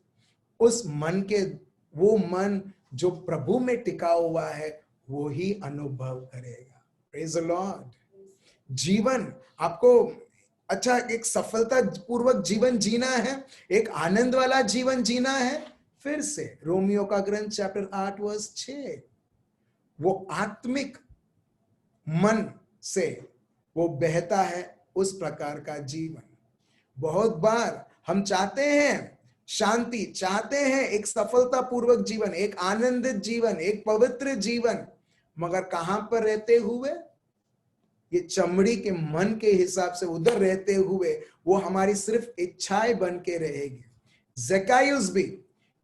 उस मन के, वो मन जो प्रभु में टिका हुआ है वो ही अनुभव करेगा। Praise the Lord. जीवन आपको अच्छा एक सफलता पूर्वक जीवन जीना है, एक आनंद वाला जीवन जीना है, फिर से रोमियो का ग्रंथ चैप्टर 8 वर्स 6, वो आत्मिक मन से वो बहता है उस प्रकार का जीवन। बहुत बार हम चाहते हैं शांति, चाहते हैं एक सफलता पूर्वक जीवन, एक आनंदित जीवन, एक पवित्र जीवन, मगर कहां पर रहते हुए? ये चमड़ी के मन के हिसाब से उधर रहते हुए वो हमारी सिर्फ इच्छाएं बन के रहेगी।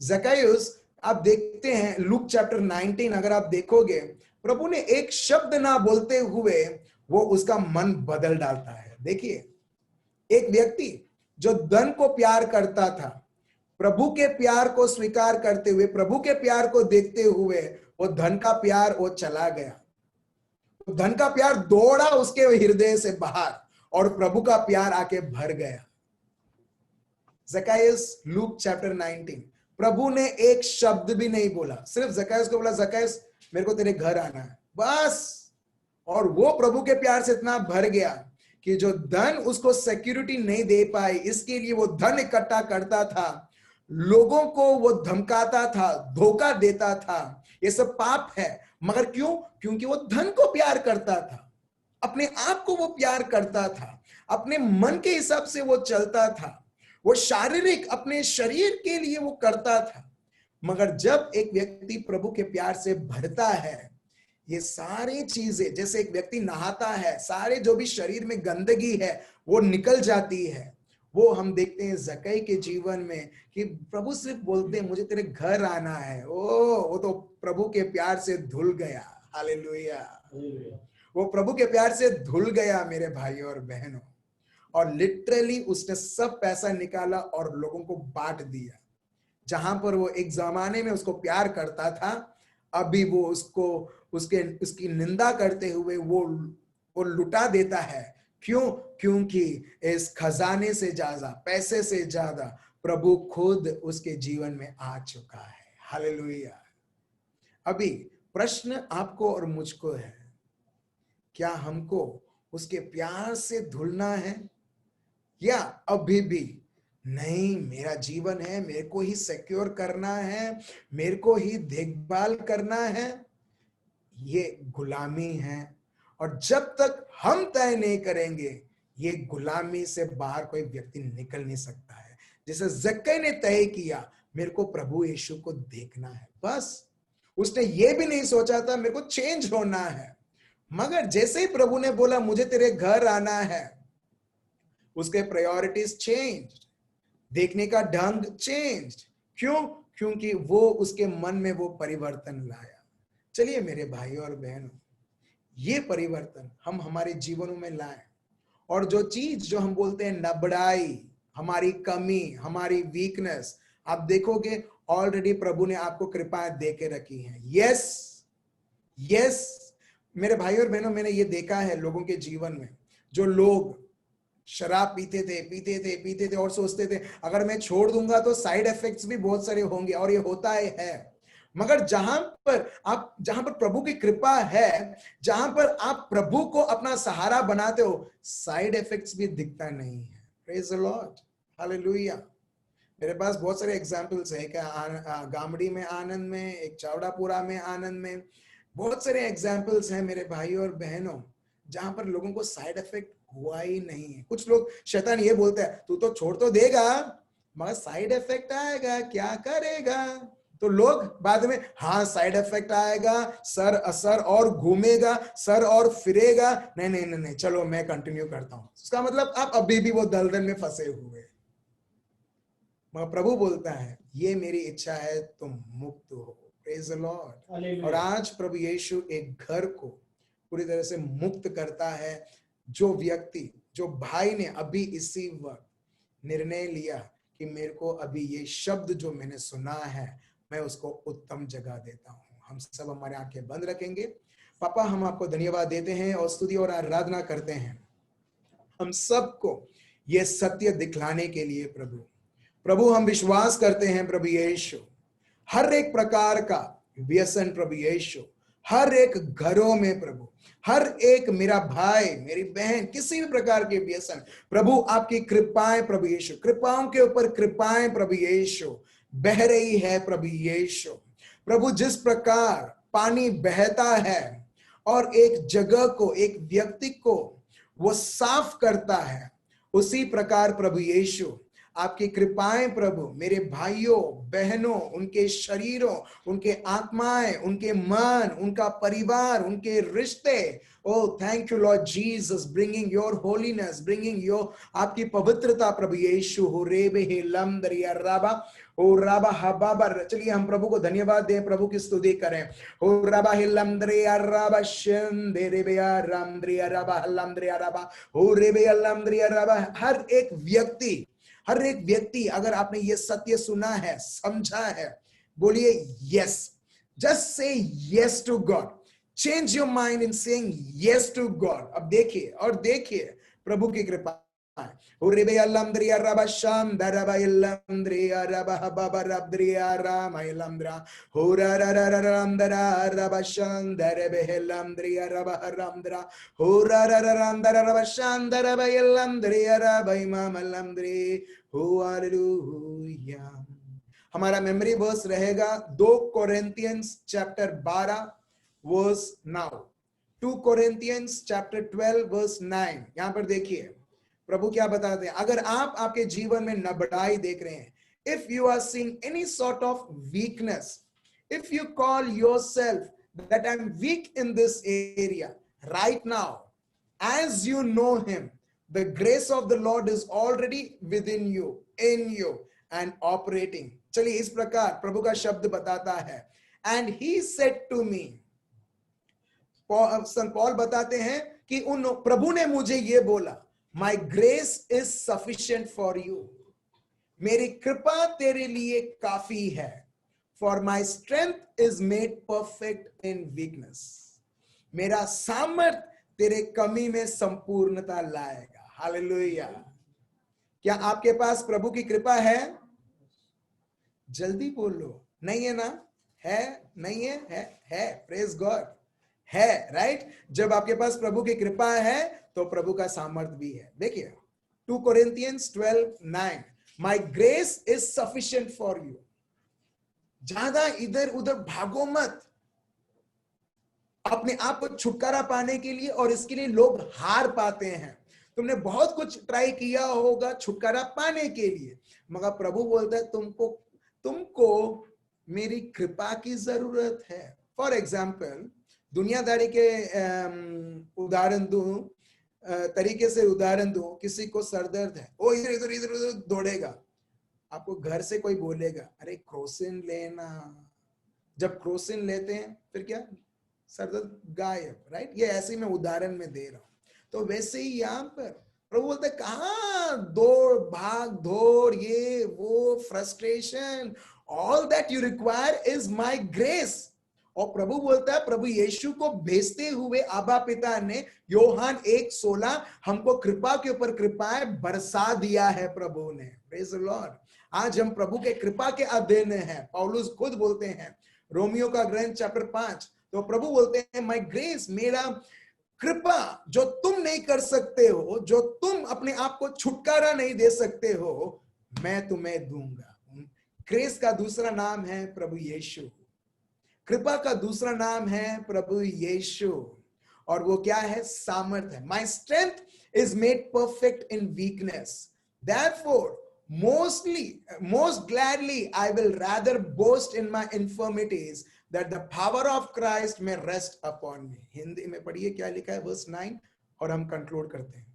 जकायुस आप देखते हैं लूक चैप्टर 19, अगर आप देखोगे, प्रभु ने एक शब्द ना बोलते हुए वो उसका मन बदल डालता है। देखिए, एक व्यक्ति जो धन को प्यार करता था, प्रभु के प्यार को स्वीकार करते हुए, प्रभु के प्यार को देखते हुए, वो धन का प्यार वो चला गया। धन का प्यार दौड़ा उसके हृदय से बाहर और प्रभु का प्यार आके भर गया। जकायुस लूक चैप्टर 19, प्रभु ने एक शब्द भी नहीं बोला, सिर्फ जकायुस को बोला, जकायुस मेरे को तेरे घर आना है, बस। और वो प्रभु के प्यार से इतना भर गया कि जो धन उसको सिक्योरिटी नहीं दे पाई, इसके लिए वो धन इकट्ठा करता था, लोगों को वो धमकाता था, धोखा देता था। ये सब पाप है, मगर क्यों? क्योंकि वो धन को प्यार करता था, अपने आप को वो प्यार करता था, अपने मन के हिसाब से वो चलता था, वो शारीरिक अपने शरीर के लिए वो करता था। मगर जब एक व्यक्ति प्रभु के प्यार से भरता है, ये सारी चीजें, जैसे एक व्यक्ति नहाता है, सारे जो भी शरीर में गंदगी है वो निकल जाती है। वो हम देखते हैं जक्कई के जीवन में कि प्रभु सिर्फ बोलते हैं मुझे तेरे घर आना है, वो तो प्रभु के प्यार से धुल गया। हालेलुया। वो प्रभु के प्यार से धुल गया मेरे भाइयों और बहनों, और लिटरली उसने सब पैसा निकाला और लोगों को बांट दिया। जहां पर वो एक जमाने में उसको प्यार करता था, अभी वो उसकी निंदा करते हुए वो लुटा देता है। क्यों? क्योंकि इस खजाने से ज्यादा, पैसे से ज्यादा प्रभु खुद उसके जीवन में आ चुका है। हालेलुया। अभी प्रश्न आपको और मुझको है, क्या हमको उसके प्यार से धुलना है, या अभी भी नहीं मेरा जीवन है, मेरे को ही सिक्योर करना है, मेरे को ही देखभाल करना है? ये गुलामी है, और जब तक हम तय नहीं करेंगे, ये गुलामी से बाहर कोई व्यक्ति निकल नहीं सकता है। जैसे जक्कई ने तय किया, मेरे को प्रभु यीशु को देखना है, बस उसने ये भी नहीं सोचा था मेरे को चेंज होना है, मगर जैसे ही प्रभु ने बोला मुझे तेरे घर आना है, उसके प्रायोरिटीज चेंज, देखने का ढंग चेंज। क्यों? क्योंकि वो उसके मन में वो परिवर्तन लाया। चलिए मेरे भाई और बहनों, ये परिवर्तन हम हमारे जीवनों में लाएं, और जो चीज जो हम बोलते हैं नबड़ाई, हमारी कमी, हमारी वीकनेस, आप देखोगे ऑलरेडी प्रभु ने आपको कृपा दे के रखी है। यस यस मेरे भाई और बहनों, मैंने ये देखा है लोगों के जीवन में, जो लोग शराब पीते थे और सोचते थे अगर मैं छोड़ दूंगा तो साइड इफेक्ट्स भी बहुत सारे होंगे, और ये होता है। मगर जहां पर प्रभु की कृपा है, जहां पर आप प्रभु को अपना सहारा बनाते हो, साइड इफेक्ट्स भी दिखता नहीं है। Praise the Lord, hallelujah. मेरे पास बहुत सारे एग्जाम्पल्स है, क्या गामड़ी में आनंद में, एक चावड़ापुरा में आनंद में, बहुत सारे एग्जाम्पल्स हैं मेरे भाई और बहनों, जहां पर लोगों को साइड इफेक्ट हुआ ही नहीं है। कुछ लोग, शैतान ये बोलता है तू तो छोड़ तो देगा, मगर साइड इफेक्ट आएगा, क्या करेगा? तो लोग बाद में, हाँ साइड इफेक्ट आएगा, सर असर और घूमेगा, सर और फिरेगा, नहीं नहीं नहीं नहीं, चलो मैं कंटिन्यू करता हूं। उसका मतलब आप अभी भी वो दलदल में फंसे हुए। मगर प्रभु बोलता है ये मेरी इच्छा है तुम मुक्त हो। Praise the Lord. और आज प्रभु यीशु एक घर को पूरी तरह से मुक्त करता है। जो व्यक्ति, जो भाई ने अभी इसी वक्त निर्णय लिया कि मेरे को अभी ये शब्द जो मैंने सुना है, मैं उसको उत्तम जगह देता हूं। हम सब हमारे आंखें बंद रखेंगे। पापा, हम आपको धन्यवाद देते हैं और स्तुति और आराधना करते हैं हम सबको ये सत्य दिखलाने के लिए। प्रभु हम विश्वास करते हैं प्रभु यीशु, हर एक प्रकार का व्यसन प्रभु यीशु, हर एक घरों में प्रभु, हर एक मेरा भाई मेरी बहन किसी भी प्रकार के व्यसन, प्रभु आपकी कृपाएं प्रभु यीशु, कृपाओं के ऊपर कृपाएं प्रभु यीशु बह रही है प्रभु यीशु। प्रभु जिस प्रकार पानी बहता है और एक जगह को, एक व्यक्ति को वो साफ करता है, उसी प्रकार प्रभु यीशु आपकी कृपाएं प्रभु मेरे भाइयों बहनों, उनके शरीरों, उनके आत्माएं, उनके मन, उनका परिवार, उनके रिश्ते, oh thank you Lord Jesus, bringing your holiness, bringing your आपकी पवित्रता प्रभु यीशु। हो रेबे हे लम दरिया राबा, ओ राबा हबाबा। चलिए हम प्रभु को धन्यवाद दें, प्रभु की स्तुति करें। हो राबा हे लम दरिया राबा शन दे रेबेया राम दरिया राबा लम दरिया राबा, हो रेबे लम दरिया राबा। हर एक व्यक्ति अगर आपने ये सत्य सुना है, समझा है, बोलिए yes, just say yes to God. Change your mind in saying yes to God. अब देखिए और देखिए प्रभु की कृपा। Uribe alamdria rabasham daraba ilamdria rabahaba rabdria rama ilamdra hurararamdara rabasham darebe ilamdria rabaharamdra hurararamdara rabasham daraba ilamdria rabaimam alamdri hallelujah। हमारा मेमोरी वर्स रहेगा 2 कोरिन्थियंस चैप्टर 12 वर्स 9, 2 कोरिन्थियंस चैप्टर 12 वर्स 9। यहां पर देखिए प्रभु क्या बताते हैं। अगर आप आपके जीवन में नबड़ाई देख रहे हैं, if you are seeing any sort of weakness, if you call yourself that I am weak in this area right now, as you know him, the grace of the Lord is already within you, and operating. चलिए इस प्रकार प्रभु का शब्द बताता है, and he said to me, संत पौल बताते हैं कि उन प्रभु ने मुझे ये बोला, My grace is sufficient for you. मेरी कृपा तेरे लिए काफी है। For my strength is made perfect in weakness. मेरा सामर्थ तेरे कमी में संपूर्णता लाएगा। हालेलुया। क्या आपके पास प्रभु की कृपा है? जल्दी बोलो, नहीं है ना? है? नहीं है प्रेज गॉड, है, राइट? जब आपके पास प्रभु की कृपा है तो प्रभु का सामर्थ्य भी है। देखिए 2 Corinthians 12:9, my grace is sufficient for you. ज्यादा इधर उधर भागो मत अपने आप को छुटकारा पाने के लिए, और इसके लिए लोग हार पाते हैं। तुमने बहुत कुछ ट्राई किया होगा छुटकारा पाने के लिए, मगर प्रभु बोलता है तुमको मेरी कृपा की जरूरत है। फॉर एग्जाम्पल, दुनियादारी के तरीके से उदाहरण दूं, किसी को सरदर्द है, वो इधर इधर इधर उधर दौड़ेगा, आपको घर से कोई बोलेगा अरे क्रोसिन लेना, जब क्रोसिन लेते हैं फिर क्या, सरदर्द गायब, राइट? ये ऐसे मैं उदाहरण में दे रहा हूं। तो वैसे ही यहां पर प्रभु बोलते कहां दौड़ भाग दौड़, ये वो frustration, all that you require is my grace. और प्रभु बोलता है, प्रभु यीशु को भेजते हुए आबा पिता ने योहान 1:16 हमको कृपा के ऊपर कृपाएं बरसा दिया है प्रभु ने। Praise the Lord. आज हम प्रभु के कृपा के अधीन हैं। पौलुस खुद बोलते हैं रोमियो का ग्रंथ चैप्टर 5, तो प्रभु बोलते हैं माय ग्रेस, मेरा कृपा जो तुम नहीं कर सकते हो, जो तुम अपने आप को छुटकारा नहीं दे सकते हो, मैं तुम्हें दूंगा। ग्रेस का दूसरा नाम है प्रभु यीशु, कृपा का दूसरा नाम है प्रभु यीशु, और वो क्या है? सामर्थ्य। My strength is made perfect in weakness, therefore most gladly I will rather boast in my infirmities that the power of Christ may rest upon me। Hindi में पढ़िए क्या लिखा है वर्स 9, और हम कंक्लूड करते हैं।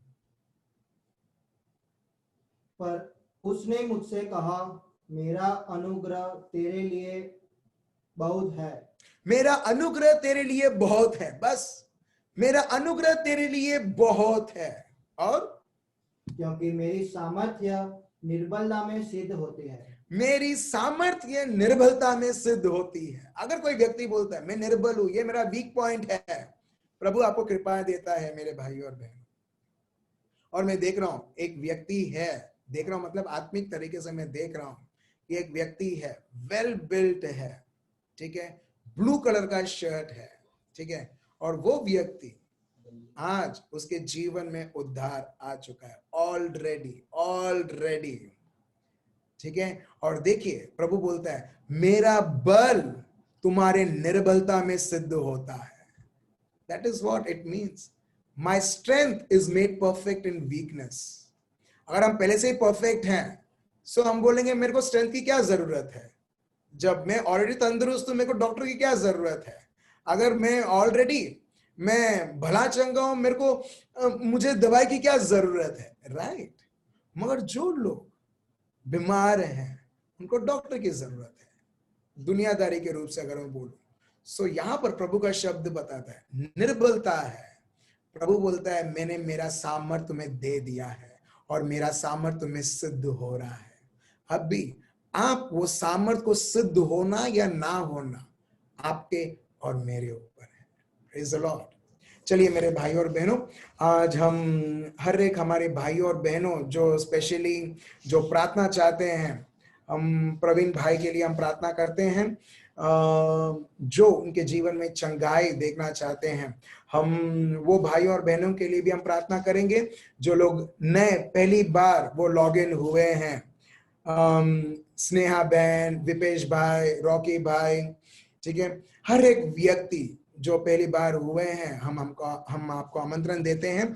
पर उसने मुझसे कहा, मेरा अनुग्रह तेरे लिए बहुत है। मेरा अनुग्रह तेरे लिए बहुत है, बस मेरा अनुग्रह तेरे लिए बहुत है। और क्योंकि मेरी सामर्थ्य निर्बलता में सिद्ध होती है। मेरी सामर्थ्य निर्बलता में सिद्ध होती है। अगर कोई व्यक्ति बोलता है मैं निर्बल हूं, ये मेरा वीक पॉइंट है, प्रभु आपको कृपा देता है मेरे भाई और बहन। और मैं देख रहा हूं एक व्यक्ति है, देख रहा हूं मतलब आत्मिक तरीके से मैं देख रहा हूं कि एक व्यक्ति है, वेल बिल्ट है, ठीक है, ब्लू कलर का शर्ट है, ठीक है, और वो व्यक्ति आज उसके जीवन में उद्धार आ चुका है ऑलरेडी, ठीक है। और देखिए प्रभु बोलता है मेरा बल तुम्हारे निर्बलता में सिद्ध होता है। That is what it means, my strength is made perfect in weakness. अगर हम पहले से ही परफेक्ट हैं सो हम बोलेंगे मेरे को स्ट्रेंथ की क्या जरूरत है, जब मैं ऑलरेडी तंदुरुस्त हूं मेरे को डॉक्टर की क्या जरूरत है। अगर मैं भला चंगा हूं, मेरे को मुझे दवाई की क्या जरूरत है, राइट? मगर जो लोग बीमार हैं उनको डॉक्टर की जरूरत है, दुनियादारी के रूप से अगर मैं बोलूं। सो यहां पर प्रभु का शब्द बताता है निर्बलता है, प्रभु बोलता है मैंने मेरा सामर्थ्य तुम्हें दे दिया है और मेरा सामर्थ्य तुम्हें सिद्ध हो रहा है। अब भी आप वो सामर्थ्य को सिद्ध होना या ना होना आपके और मेरे ऊपर है। Praise the Lord. चलिए मेरे भाई और बहनों, आज हम हर एक हमारे भाई और बहनों जो स्पेशली जो प्रार्थना चाहते हैं, हम प्रवीण भाई के लिए हम प्रार्थना करते हैं, जो उनके जीवन में चंगाई देखना चाहते हैं, हम वो भाई और बहनों के लिए भी हम प्रार्थना करेंगे जो लोग नए पहली बार वो लॉग इन हुए हैं। स्नेहा बहन, विपेश भाई, रॉकी भाई, ठीक है, हर एक व्यक्ति जो पहली बार हुए हैं, हम आपको आमंत्रण देते हैं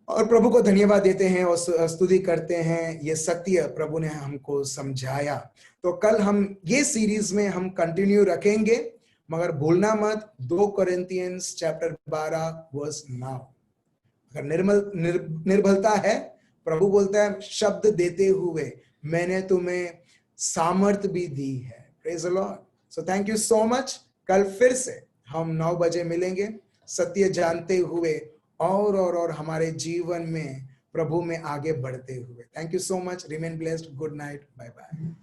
और प्रभु को धन्यवाद देते हैं और स्तुति करते हैं। ये सत्य प्रभु ने हमको समझाया, तो कल हम ये सीरीज में हम कंटिन्यू रखेंगे, मगर भूलना मत 2 Corinthians चैप्टर 12 वर्स 9। अगर निर्बलता है, प्रभु बोलता है शब्द देते हुए मैंने तुम्हें सामर्थ भी दी है। Praise the Lord. So thank you so much. कल फिर से हम 9 बजे मिलेंगे, सत्य जानते हुए और हमारे जीवन में प्रभु में आगे बढ़ते हुए। Thank you so much. Remain blessed. Good night. Bye bye.